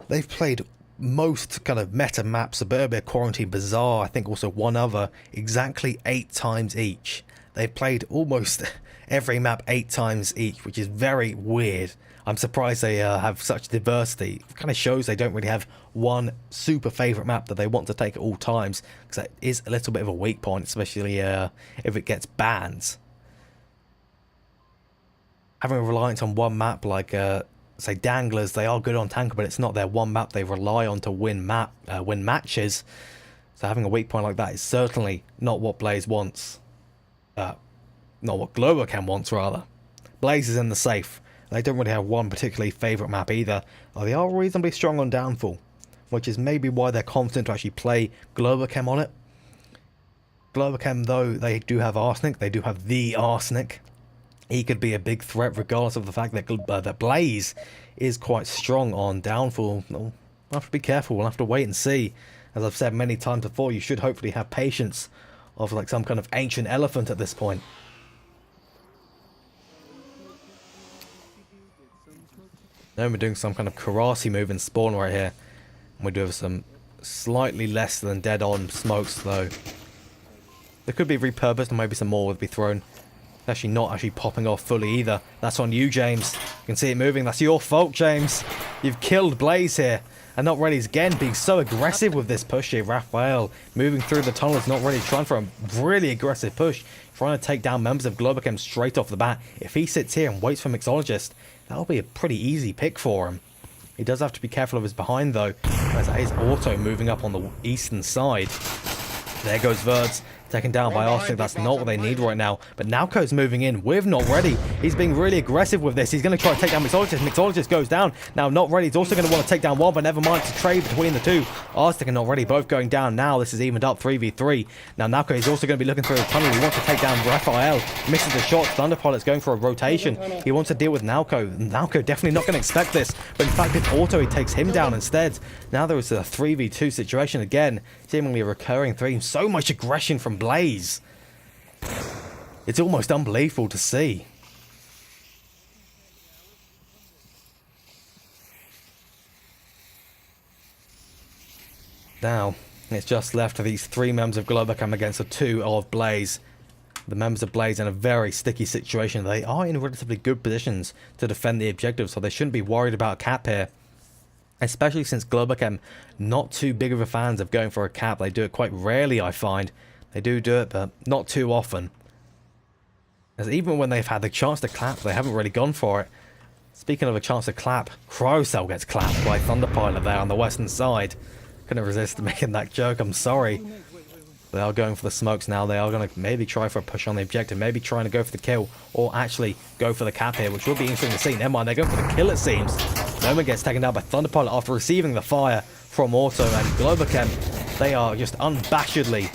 They've played most kind of meta maps, Suburbia, Quarantine, Bazaar, I think also one other, exactly 8 times each. They've played almost every map 8 times each, which is very weird. I'm surprised they have such diversity. It kind of shows they don't really have one super favourite map that they want to take at all times, because that is a little bit of a weak point, especially if it gets banned. Having a reliance on one map like, say, Danglers, they are good on Tanker, but it's not their one map they rely on to win matches. So having a weak point like that is certainly not what Blaze wants. Not what Globochem wants, rather. Blaze is in the safe. They don't really have one particularly favourite map either. They are reasonably strong on Downfall, which is maybe why they're confident to actually play Globochem on it. Globochem, though, they do have Arsenic. They do have the Arsenic. He could be a big threat regardless of the fact that, that Blaze is quite strong on Downfall. We'll have to be careful. We'll have to wait and see. As I've said many times before, you should hopefully have patience of like some kind of ancient elephant at this point. Now we're doing some kind of karate move in spawn right here. And we do have some slightly less than dead on smokes though. They could be repurposed and maybe some more would be thrown. Actually not actually popping off fully either. That's on you, James. You can see it moving. That's your fault, James. You've killed Blaze here. And Not Ready's again being so aggressive with this push here. Raphael moving through the tunnels. Not Ready trying for a really aggressive push. Trying to take down members of Globochem straight off the bat. If he sits here and waits for Mixologist, that'll be a pretty easy pick for him. He does have to be careful of his behind though, as that is Auto moving up on the eastern side. There goes Verds, taken down by Arstic. That's not what they need right now. But Nowco's moving in with Not Ready. He's being really aggressive with this. He's going to try to take down Mixologist. Mixologist goes down. Now Not Ready is also going to want to take down one, but never mind to trade between the two. Arstic and Not Ready both going down now. This is evened up 3v3. Now Nowco is also going to be looking through the tunnel. He wants to take down Raphael. Misses the shot. Thunderpilot's going for a rotation. He wants to deal with Nowco. Nowco definitely not going to expect this. But in fact, with Auto, he takes him down instead. Now there is a 3v2 situation again. Seemingly a recurring theme. So much aggression from Blaze. It's almost unbelievable to see. Now, it's just left for these 3 members of Globochem against the 2 of Blaze. The members of Blaze in a very sticky situation. They are in relatively good positions to defend the objective, so they shouldn't be worried about a cap here. Especially since Globochem not too big of a fans of going for a cap. They do it quite rarely, I find. They do it, but not too often. As even when they've had the chance to clap, they haven't really gone for it. Speaking of a chance to clap, Crowcell gets clapped by Thunderpilot there on the western side. Couldn't resist making that joke, I'm sorry. They are going for the smokes now. They are going to maybe try for a push on the objective. Maybe trying to go for the kill. Or actually go for the cap here, which would be interesting to see. Never mind, they're going for the kill it seems. Noman gets taken down by Thunderpilot after receiving the fire from Auto. And Globochem, they are just unabashedly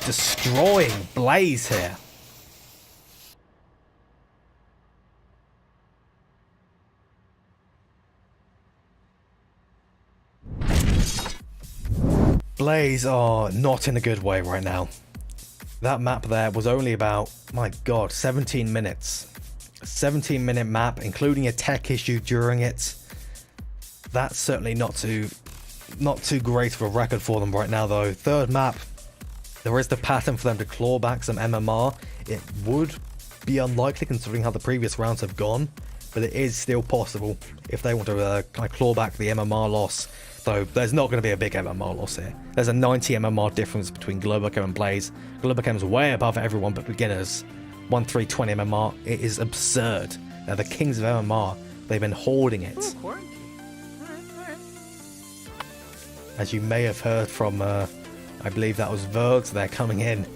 destroying Blaze here. Blaze are not in a good way right now. That map there was only about, my god, 17 minutes. A 17-minute map, including a tech issue during it. That's certainly not too great of a record for them right now though. Third map, there is the pattern for them to claw back some MMR. It would be unlikely considering how the previous rounds have gone, but it is still possible if they want to kind of claw back the MMR loss. Though there's not going to be a big MMR loss here. There's a 90 MMR difference between Globochem and Blaze. Globochem's way above everyone but beginners. 1320 MMR. It is absurd. They're the kings of MMR. They've been hoarding it. As you may have heard from, I believe that was Verds, they're coming in.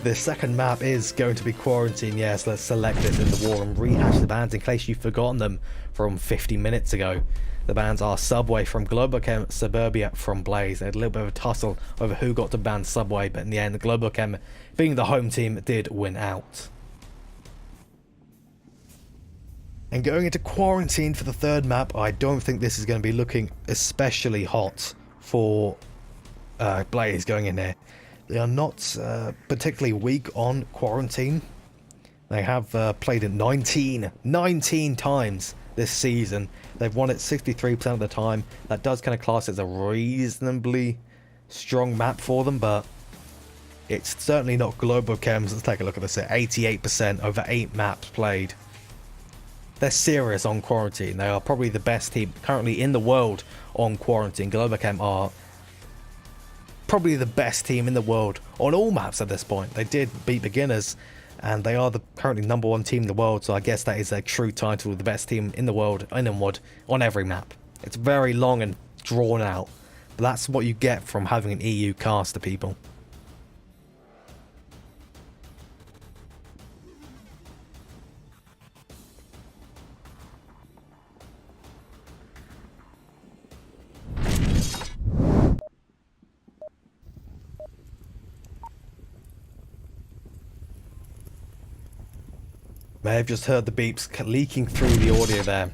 The second map is going to be Quarantine. Yes, let's select it in the war and rehash the bans in case you've forgotten them from 50 minutes ago. The bans are Subway from Globochem, Suburbia from Blaze. They had a little bit of a tussle over who got to ban Subway, but in the end, the Globochem, being the home team, did win out. And going into Quarantine for the third map, I don't think this is going to be looking especially hot for Blaze going in here. They are not particularly weak on Quarantine. They have played it 19 times this season. They've won it 63% of the time. That does kind of class as a reasonably strong map for them, but it's certainly not Globochem's. Let's take a look at this here. 88% over 8 maps played. They're serious on Quarantine. They are probably the best team currently in the world on Quarantine. Globochem are probably the best team in the world on all maps at this point. They did beat beginners, and they are the currently #1 team in the world, so I guess that is a true title of the best team in the world in Onward on every map. It's very long and drawn out, but that's what you get from having an EU caster, people. May have just heard the beeps leaking through the audio there.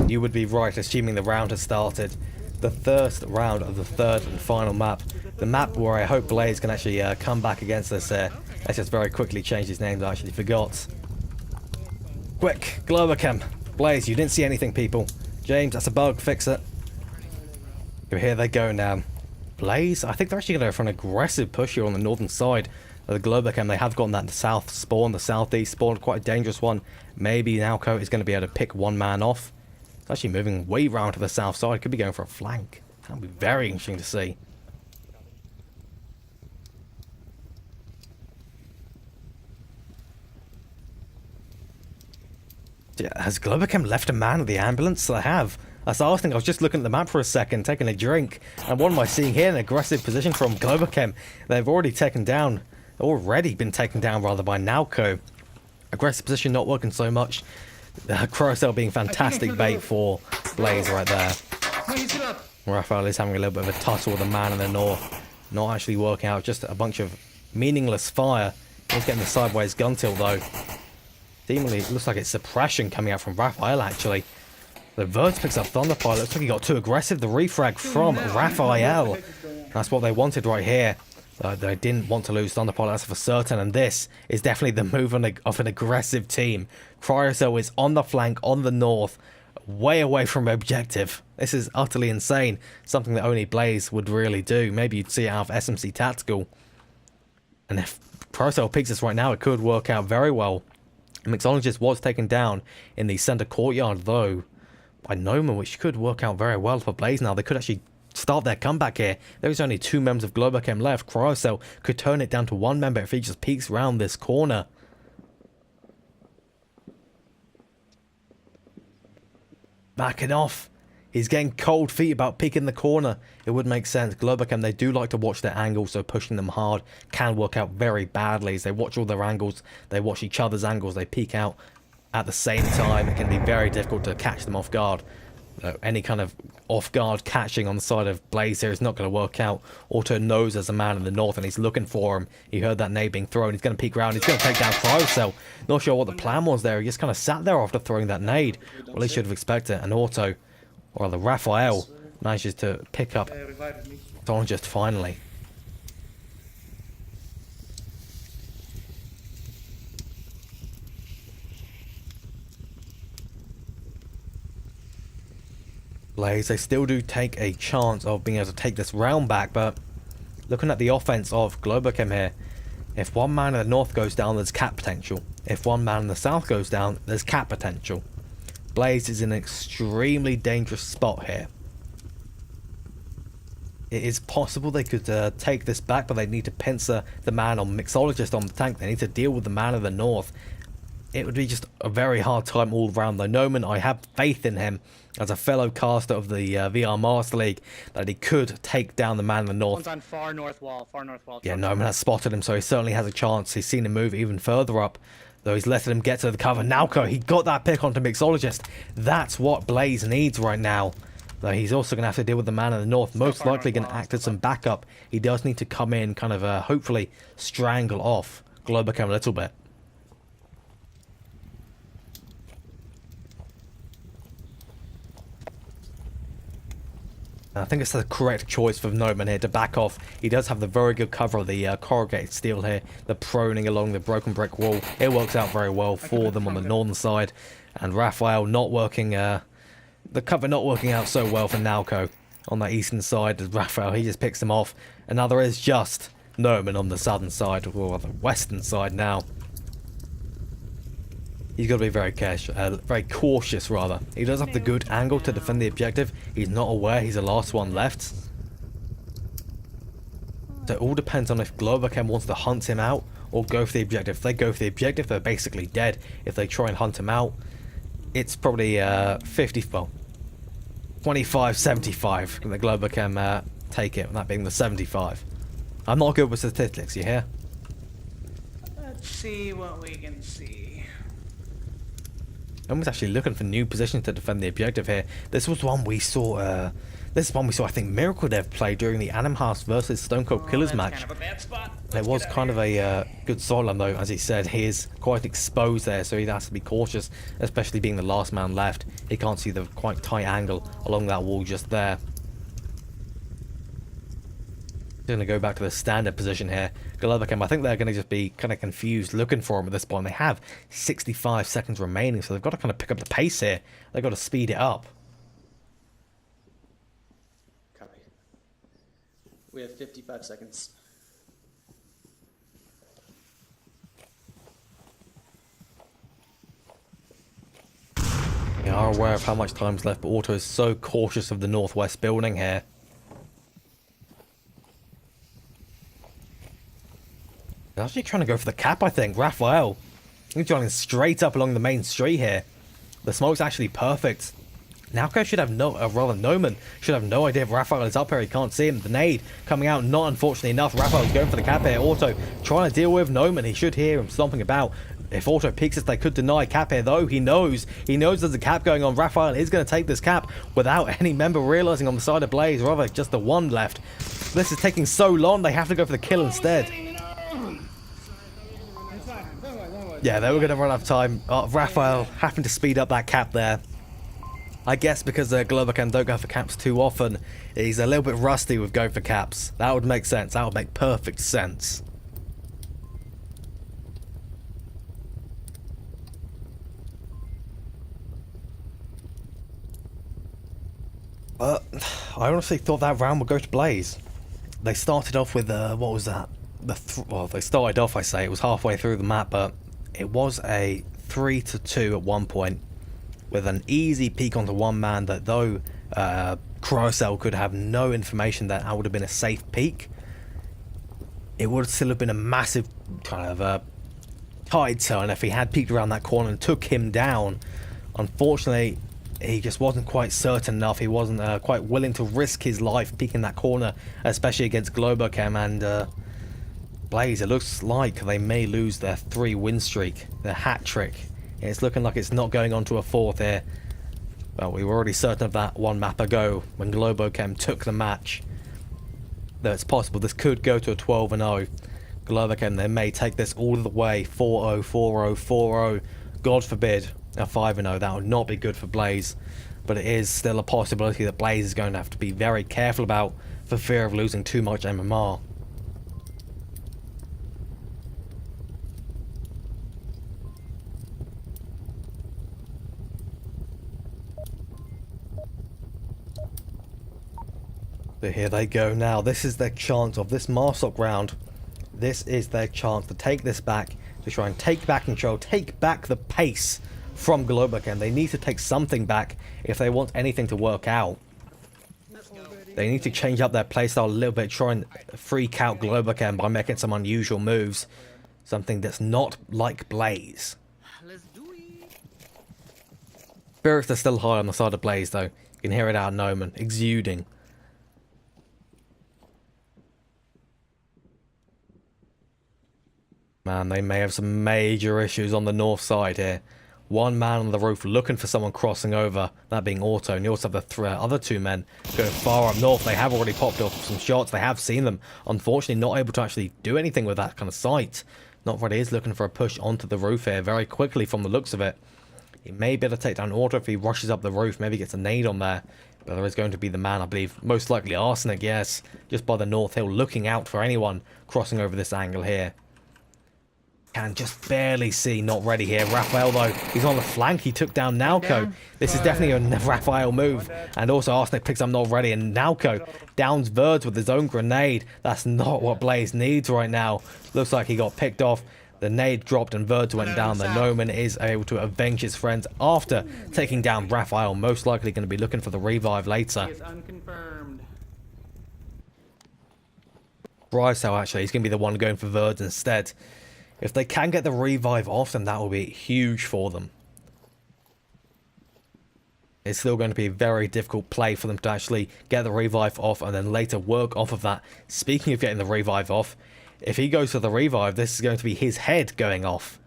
You would be right, assuming the round has started. The first round of the third and final map. The map where I hope Blaze can actually come back against us. Let's just very quickly change his name, I actually forgot. Quick, Globochem. Blaze, you didn't see anything, people. James, that's a bug, fix it. Here they go now. Blaze, I think they're actually going to go for an aggressive push here on the northern side. The Globochem, they have gotten that south spawn, the southeast spawn, quite a dangerous one. Maybe Nowco is going to be able to pick one man off. It's actually moving way round to the south side. Could be going for a flank. That'll be very interesting to see. Yeah, has Globochem left a man at the ambulance? I have. That's the last thing. I was just looking at the map for a second, taking a drink. And what am I seeing here? An aggressive position from Globochem. They've already been taken down rather by Nowco. Aggressive position not working so much. Carousel being fantastic bait for Blaze right there. Raphael is having a little bit of a tussle with the man in the north. Not actually working out, just a bunch of meaningless fire. He's getting the sideways gun tilt though. Seemingly, it looks like it's suppression coming out from Raphael actually. The Verge picks up Thunderpilot. Looks like he got too aggressive. The refrag from Raphael. That's what they wanted right here. They didn't want to lose Thunderpilot, that's for certain. And this is definitely the move of an aggressive team. Cryocell is on the flank, on the north, way away from objective. This is utterly insane. Something that only Blaze would really do. Maybe you'd see it out of SMC Tactical. And if Cryocell picks this right now, it could work out very well. Mixologist was taken down in the center courtyard though by Noma, which could work out very well for Blaze now. They could actually start their comeback here. There's only 2 members of Globochem left. Cryocell could turn it down to 1 member if he just peeks around this corner. Backing off. He's getting cold feet about peeking the corner. It would make sense. Globochem, they do like to watch their angles, so pushing them hard can work out very badly. As they watch all their angles, they watch each other's angles, they peek out at the same time. It can be very difficult to catch them off guard. Any kind of off-guard catching on the side of Blaze here is not going to work out. Auto knows there's a man in the north and he's looking for him. He heard that nade being thrown. He's going to peek around. He's going to take down Cryocell. Not sure what the plan was there. He just kind of sat there after throwing that nade. Well, he should have expected it. And Auto, or the Raphael, manages to pick up Don just finally. Blaze, they still do take a chance of being able to take this round back, but looking at the offense of Globochem here, if one man in the north goes down, there's cap potential. If one man in the south goes down, there's cap potential. Blaze is in an extremely dangerous spot here. It is possible they could take this back, but they need to pincer the man on Mixologist on the tank. They need to deal with the man in the north. It would be just a very hard time all round though. Noman, I have faith in him as a fellow caster of the VR Master League that he could take down the man in the north. One's on far north wall. Yeah, Noman has spotted him, so he certainly has a chance. He's seen him move even further up, though he's letting him get to the cover. Nowco, he got that pick onto Mixologist. That's what Blaze needs right now. Though he's also going to have to deal with the man in the north, most likely going to act as some backup. He does need to come in, kind of hopefully strangle off Globochem a little bit. I think it's the correct choice for Noman here to back off. He does have the very good cover of the corrugated steel here, the proning along the broken brick wall. It works out very well for them on the northern side. And Raphael not working, the cover not working out so well for Nowco on the eastern side. Raphael, he just picks them off. And now there is just Noman on the southern side, or the western side now. He's got to be very cautious rather. He does have the good angle to defend the objective. He's not aware he's the last one left. So it all depends on if Globochem wants to hunt him out or go for the objective. If they go for the objective, they're basically dead. If they try and hunt him out, it's probably 25-75 can the Globochem take it, that being the 75. I'm not good with statistics, you hear? Let's see what we can see. Everyone's actually looking for new positions to defend the objective here. This was one we saw. This is one we saw. I think Miracle Dev play during the Animhouse versus Stone Cold Killers match. Kind of a bad spot. It was kind of a good sideline though, as he said. He is quite exposed there, so he has to be cautious, especially being the last man left. He can't see the quite tight angle along that wall just there. Going to go back to the standard position here. Globochem, I think they're going to just be kind of confused looking for him at this point. They have 65 seconds remaining, so they've got to kind of pick up the pace here. They've got to speed it up. Copy. We have 55 seconds. aware of how much time's left, but Auto is so cautious of the northwest building here. He's actually trying to go for the cap, I think. Raphael. He's running straight up along the main street here. The smoke's actually perfect. Nalco should have Noman should have no idea if Raphael is up here. He can't see him. The nade coming out, not unfortunately enough. Raphael's going for the cap here. Auto trying to deal with Noman. He should hear him stomping about. If Auto peeks it, they could deny cap here, though. He knows there's a cap going on. Raphael is going to take this cap without any member realizing on the side of Blaze. Rather, just the one left. This is taking so long, they have to go for the kill instead. Yeah, they were going to run out of time. Raphael having to speed up that cap there. I guess because Globochem don't go for caps too often, he's a little bit rusty with going for caps. That would make sense. That would make perfect sense. I honestly thought that round would go to Blaze. They started off with, what was that? Well, they started off, I say, it was halfway through the map, but it was a 3-2 at one point, with an easy peek onto one man that though Carousel could have no information that would have been a safe peek, it would still have been a massive kind of a tide turn if he had peeked around that corner and took him down. Unfortunately, he just wasn't quite certain enough. He wasn't quite willing to risk his life peeking that corner, especially against Globochem and Blaze. It looks like they may lose their 3-win streak, their hat trick. It's looking like it's not going on to a 4th here. Well, we were already certain of that one map ago when Globochem took the match. Though it's possible this could go to a 12-0. Globochem, they may take this all the way 4-0, 4-0, 4-0. God forbid a 5-0. That would not be good for Blaze. But it is still a possibility that Blaze is going to have to be very careful about for fear of losing too much MMR. So here they go now. This is their chance of this Marsoc round. This is their chance to take this back, to try and take back control, take back the pace from Globochem. They need to take something back if they want anything to work out. They need to change up their playstyle a little bit, try and freak out Globochem by making some unusual moves. Something that's not like Blaze. Spirits are still high on the side of Blaze though. You can hear it out of Noman, exuding. Man, they may have some major issues on the north side here. One man on the roof looking for someone crossing over, that being Auto, and you also have the other 2 men going far up north. They have already popped off some shots, they have seen them. Unfortunately, not able to actually do anything with that kind of sight. Not is looking for a push onto the roof here very quickly from the looks of it. He may be able to take down Auto if he rushes up the roof, maybe gets a nade on there. But there is going to be the man, I believe, most likely Arsenic, yes, just by the North Hill, looking out for anyone crossing over this angle here. Can just barely see, not ready here. Raphael, though, he's on the flank. He took down Nalco. This is definitely a Raphael move. And also Arsenic picks up not ready. And Nalco downs Verds with his own grenade. That's not what Blaze needs right now. Looks like he got picked off. The nade dropped and Verds went down. The Noman is able to avenge his friends after taking down Raphael. Most likely going to be looking for the revive later. He is unconfirmed. Brycel, actually, he's going to be the one going for Verds instead. If they can get the revive off, then that will be huge for them. It's still going to be a very difficult play for them to actually get the revive off and then later work off of that. Speaking of getting the revive off, if he goes for the revive, this is going to be his head going off.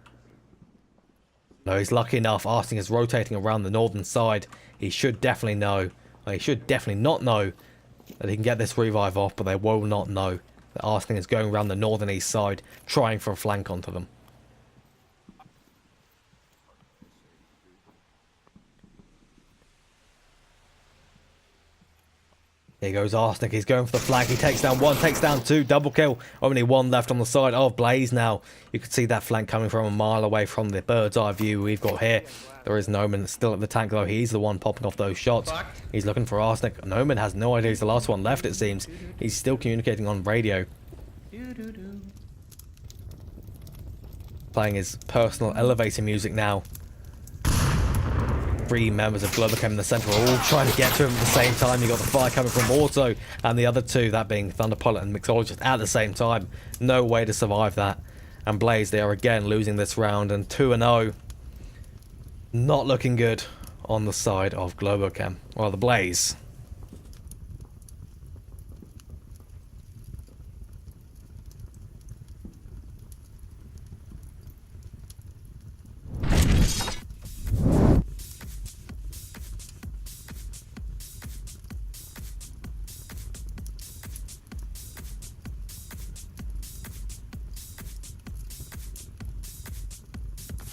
No, he's lucky enough. Arsenic is rotating around the northern side. He should definitely know. Well, he should definitely not know that he can get this revive off, but they will not know. Arsenic is going around the northern east side, trying for a flank onto them. Here goes Arsenic, he's going for the flank, he takes down 1, takes down 2, double kill. Only 1 left on the side of Blaze now. You can see that flank coming from a mile away from the bird's eye view we've got here. There is Noman still at the tank though, he's the one popping off those shots. He's looking for Arsenic. Noman has no idea he's the last one left, it seems. He's still communicating on radio. Playing his personal elevator music now. three members of Globochem in the center are all trying to get to him at the same time. You got the fire coming from Auto and the other two, that being Thunderpilot and Mixologist, at the same time. No way to survive that. And Blaze, they are again losing this round, and 2-0. Not looking good on the side of Globochem. Well, the Blaze.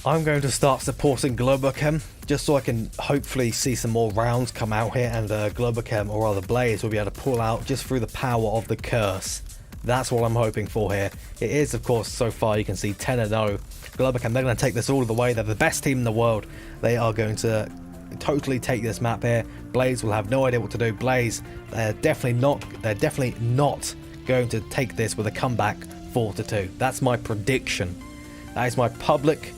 I'm going to start supporting Globochem just so I can hopefully see some more rounds come out here, and Globochem, or rather Blaze, will be able to pull out just through the power of the curse. That's what I'm hoping for here. It is, of course, so far you can see 10-0. Globochem, they're going to take this all the way. They're the best team in the world. They are going to totally take this map here. Blaze will have no idea what to do. Blaze, they're definitely not going to take this with a comeback 4-2. That's my prediction. That is my public,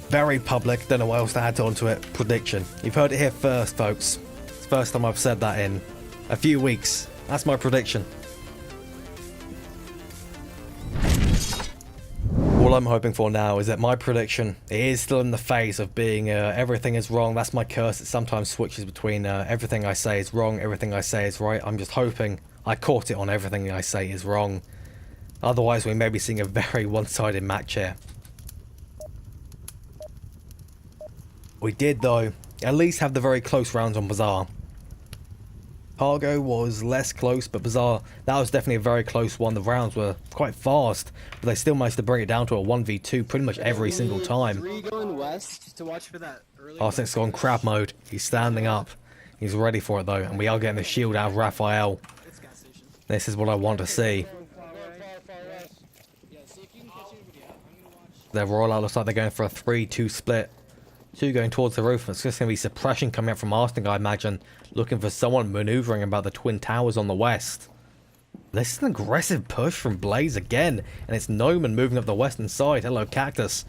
very public, don't know what else to add onto it, prediction. You've heard it here first, folks. It's the first time I've said that in a few weeks. That's my prediction. All I'm hoping for now is that my prediction is still in the phase of being everything is wrong. That's my curse. It sometimes switches between everything I say is wrong, everything I say is right. I'm just hoping I caught it on everything I say is wrong. Otherwise, we may be seeing a very one-sided match here. We did, though, at least have the very close rounds on Bazaar. Cargo was less close, but Bazaar, that was definitely a very close one. The rounds were quite fast, but they still managed to bring it down to a 1v2 pretty much every single time. Going west to watch for that early. Arsenic's gone crab mode. He's standing up. He's ready for it, though, and we are getting the shield out of Raphael. This is what I want to see. Their rollout looks like they're going for a 3-2 split. Two going towards the roof. It's just going to be suppression coming up from Arsenic, I imagine. Looking for someone maneuvering about the Twin Towers on the west. This is an aggressive push from Blaze again. And it's Noman moving up the western side. Hello, Cactus.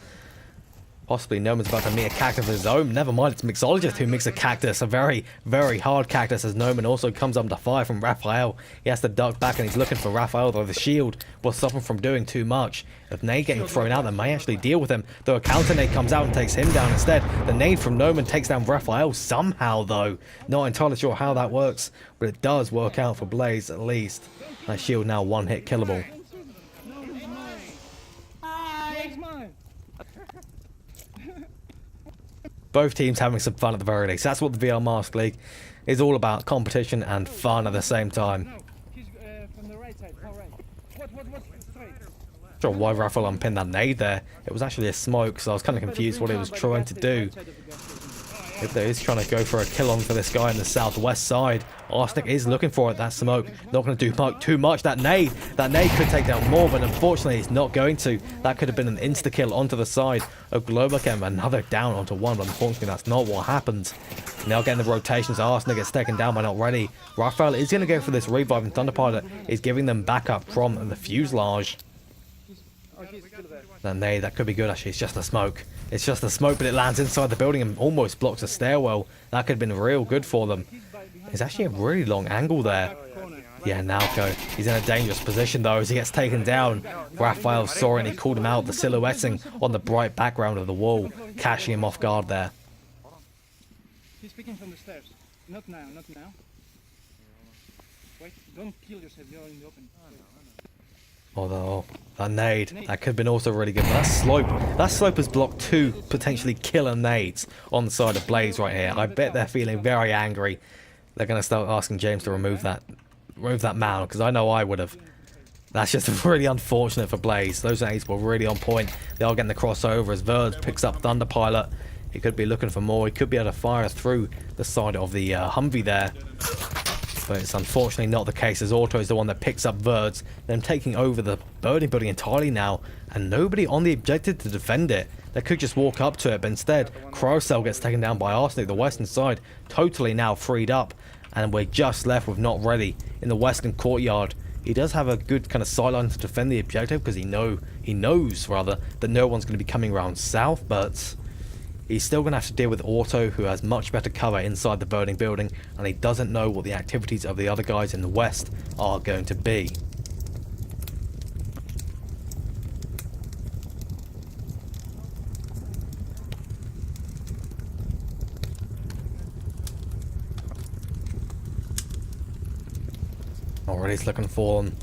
Possibly Noman's about to meet a Cactus of his own. Never mind, it's Mixologist who makes a Cactus. A very, very hard Cactus, as Noman also comes up to fire from Raphael. He has to duck back and he's looking for Raphael, though the shield will stop him from doing too much. If nade getting thrown out, that may actually deal with him, though a counter nade comes out and takes him down instead. The nade from Noman takes down Raphael somehow, though. Not entirely sure how that works, but it does work out for Blaze at least. That shield now one hit killable. Both teams having some fun at the very least. That's what the VR Mask League is all about. Competition and fun at the same time. From the right side, far right. What's straight? Not sure why Raphael unpinned that nade there. It was actually a smoke, so I was kind of confused what he was trying to do. If there is trying to go for a kill on for this guy on the southwest side. Arsenic is looking for it, that smoke. Not going to do too much. That nade could take down more, but unfortunately it's not going to. That could have been an insta-kill onto the side of Globochem. Another down onto one, but unfortunately that's not what happened. Now getting the rotations. Arsenic gets taken down by not ready. Raphael is going to go for this revive, and Thunderpilot is giving them backup from the fuselage. That nade, that could be good actually. It's just a smoke. It's just a smoke, but it lands inside the building and almost blocks a stairwell. That could have been real good for them. It's actually a really long angle there. Yeah, Nalco. He's in a dangerous position though as he gets taken down. Raphael saw it and he called him out, the silhouetting on the bright background of the wall, catching him off guard there. He's speaking from the stairs. Not now, not now. Wait, don't kill yourself, you're in the open. Although, that nade, that could have been also really good. But that slope has blocked two potentially killer nades on the side of Blaze right here. I bet they're feeling very angry. They're going to start asking James to remove that mound, because I know I would have. That's just really unfortunate for Blaze. Those nades were really on point. They are getting the crossover as Verge picks up Thunderpilot. He could be looking for more. He could be able to fire through the side of the Humvee there. But it's unfortunately not the case, as Auto is the one that picks up Verds, them taking over the burning building entirely now, and nobody on the objective to defend it. They could just walk up to it, but instead, Crowcell gets taken down by Arsenic, the western side, totally now freed up, and we're just left with Not Ready in the western courtyard. He does have a good kind of sideline to defend the objective, because he knows that no one's going to be coming around south, but He's still going to have to deal with Auto, who has much better cover inside the burning building, and he doesn't know what the activities of the other guys in the west are going to be. Already he's looking for them.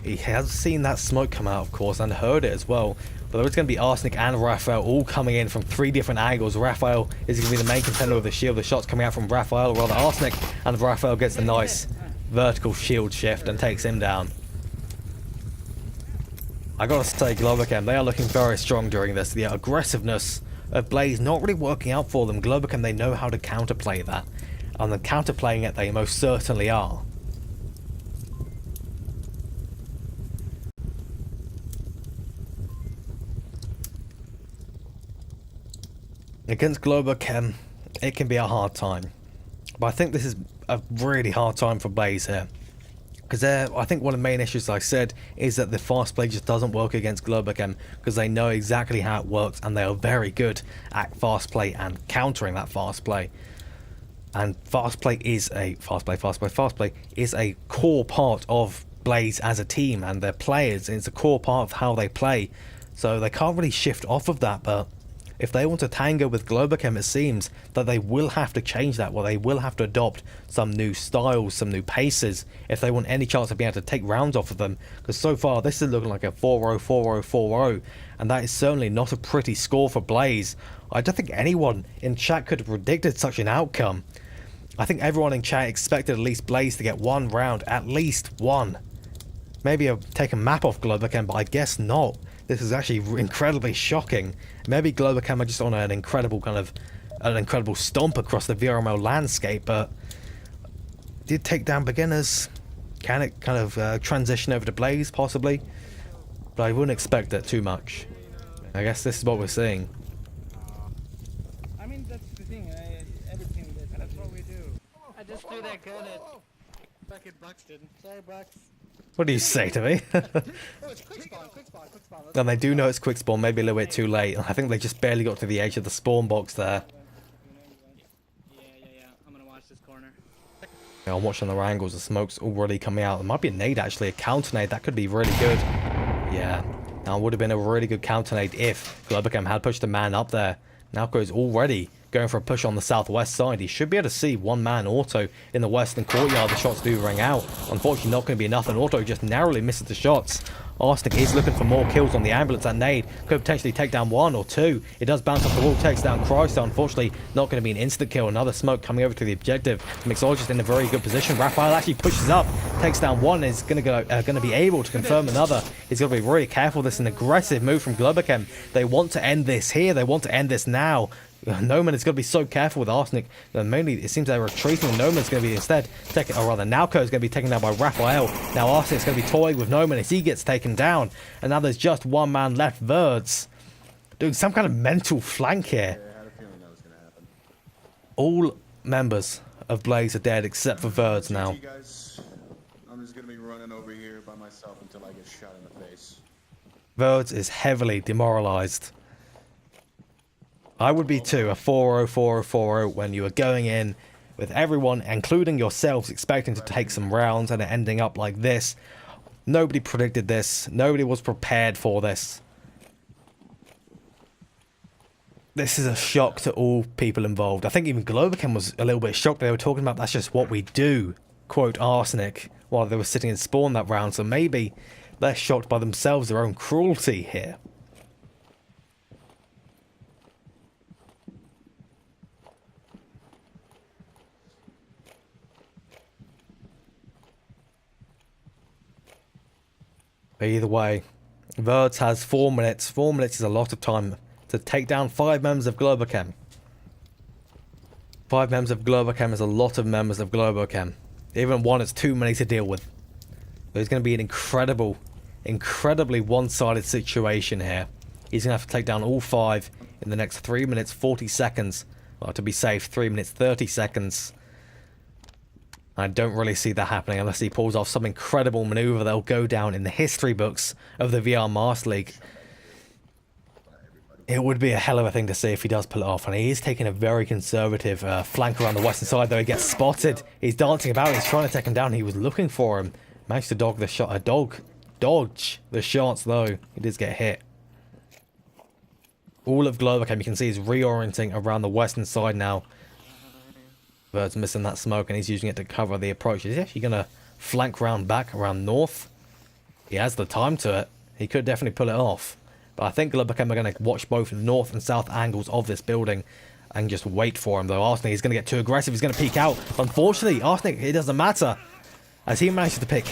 He has seen that smoke come out, of course, and heard it as well. But there's going to be Arsenic and Raphael all coming in from 3 different angles. Raphael is going to be the main contender of the shield. The shots coming out from Raphael, or rather Arsenic, and Raphael gets a nice vertical shield shift and takes him down. I gotta say, Globochem, they are looking very strong during this. The aggressiveness of Blaze not really working out for them. Globochem, they know how to counterplay that. And the counterplaying it, they most certainly are. Against Globochem, it can be a hard time. But I think this is a really hard time for Blaze here. Because I think one of the main issues, like I said, is that the fast play just doesn't work against Globochem. Because they know exactly how it works, and they are very good at fast play and countering that fast play. And fast play is a core part of Blaze as a team and their players. It's a core part of how they play. So they can't really shift off of that, but if they want to tango with Globochem, it seems that they will have to change that. Well, they will have to adopt some new styles, some new paces, if they want any chance of being able to take rounds off of them. Because so far, this is looking like a 4-0, 4-0, 4-0, and that is certainly not a pretty score for Blaze. I don't think anyone in chat could have predicted such an outcome. I think everyone in chat expected at least Blaze to get one round, at least one. Maybe take a map off Globochem, but I guess not. This is actually incredibly shocking. Maybe Globochem are just on an incredible stomp across the VRML landscape, but did take down beginners. Can it kind of transition over to Blaze, possibly? But I wouldn't expect it too much. I guess this is what we're seeing. I mean, that's the thing. Everything that's what we do. I just threw that gun at fucking Buxton. Sorry, Bux. What do you say to me? Oh, it's quick spawn, quick spawn, quick spawn. And they do know it's quick spawn, maybe a little bit too late. I think they just barely got to the edge of the spawn box there. Yeah. I'm gonna watch this corner. Yeah, I'm watching their angles, the smoke's already coming out. There might be a nade actually, a counter nade, that could be really good. Yeah, now it would have been a really good counter nade if Globochem had pushed a man up there. Nalco's already going for a push on the southwest side. He should be able to see one man Auto in the western courtyard. The shots do ring out. Unfortunately, not going to be enough, and Auto just narrowly misses the shots. Arsenic is looking for more kills on the ambulance. That nade could potentially take down 1 or 2. It does bounce off the wall, takes down Chrysler. Unfortunately, not going to be an instant kill. Another smoke coming over to the objective. Mixologist in a very good position. Raphael actually pushes up, takes down 1, is going to be able to confirm another. He's got to be really careful. This is an aggressive move from Globochem. They want to end this here. They want to end this now. Noman is going to be so careful with Arsenic. Mainly, it seems they're retreating. Noman's going to be instead taken, or rather, Nalco is going to be taken down by Raphael. Now Arsenic's going to be toying with Noman as he gets taken down. And now there's just one man left, Verds, doing some kind of mental flank here. I had a feeling that was going to happen. All members of Blaze are dead except for Verds now. GG, guys. I'm just going to be running over here by myself until I get shot in the face. Verds is heavily demoralized. I would be too, a 4-0, 4-0, 4-0 when you are going in with everyone, including yourselves, expecting to take some rounds and ending up like this. Nobody predicted this. Nobody was prepared for this. This is a shock to all people involved. I think even Globochem was a little bit shocked. They were talking about that's just what we do, quote Arsenic, while they were sitting in spawn that round. So maybe they're shocked by themselves, their own cruelty here. But either way, Verds has 4 minutes. 4 minutes is a lot of time to take down 5 members of Globochem. 5 members of Globochem is a lot of members of Globochem. Even 1 is too many to deal with. There's going to be an incredibly one-sided situation here. He's going to have to take down all 5 in the next 3 minutes 40 seconds. Well, to be safe, 3 minutes 30 seconds. I don't really see that happening unless he pulls off some incredible maneuver that'll go down in the history books of the VR Master League. It would be a hell of a thing to see if he does pull it off, and he is taking a very conservative flank around the western side, though he gets spotted. He's dancing about, he's trying to take him down, he was looking for him. Managed to dodge the shots, though. He did get hit. All of Globochem, you can see, is reorienting around the western side now. Bird's missing that smoke, and he's using it to cover the approach. Is he actually going to flank round back around north? He has the time to it. He could definitely pull it off. But I think Globochem are going to watch both north and south angles of this building and just wait for him, though. Arsenic is going to get too aggressive. He's going to peek out. Unfortunately, Arsenic, it doesn't matter, as he manages to pick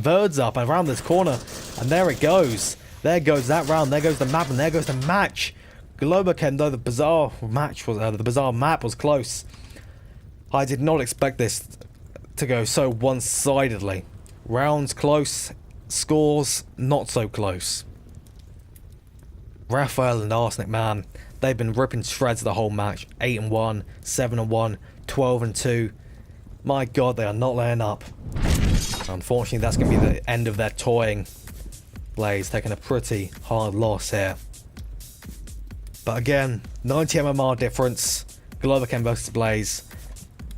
birds up around this corner. And there it goes. There goes that round. There goes the map, and there goes the match. Globochem, though, the bizarre map was close. I did not expect this to go so one-sidedly. Rounds close, scores not so close. Raphael and Arsenic, man, they've been ripping shreds the whole match. 8-1, 7-1, 12-2. My God, they are not letting up. Unfortunately, that's going to be the end of their toying. Blaze taking a pretty hard loss here. But again, 90 MMR difference. Globochem versus Blaze.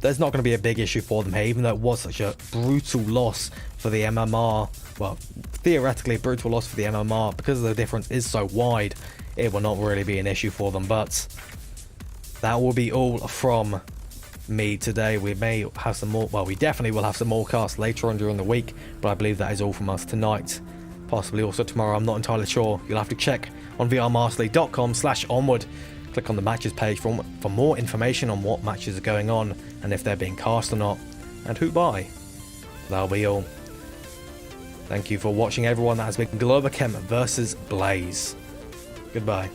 There's not going to be a big issue for them here, even though it was such a brutal loss for the MMR. Well, theoretically a brutal loss for the MMR, because the difference is so wide, it will not really be an issue for them. But that will be all from me today. We may have some more, well, we definitely will have some more casts later on during the week, but I believe that is all from us tonight. Possibly also tomorrow, I'm not entirely sure. You'll have to check on vrmasterly.com/onward. Click on the matches page for more information on what matches are going on and if they're being cast or not, and who by. That'll be all. Thank you for watching, everyone. That has been Globochem versus Blaze. Goodbye.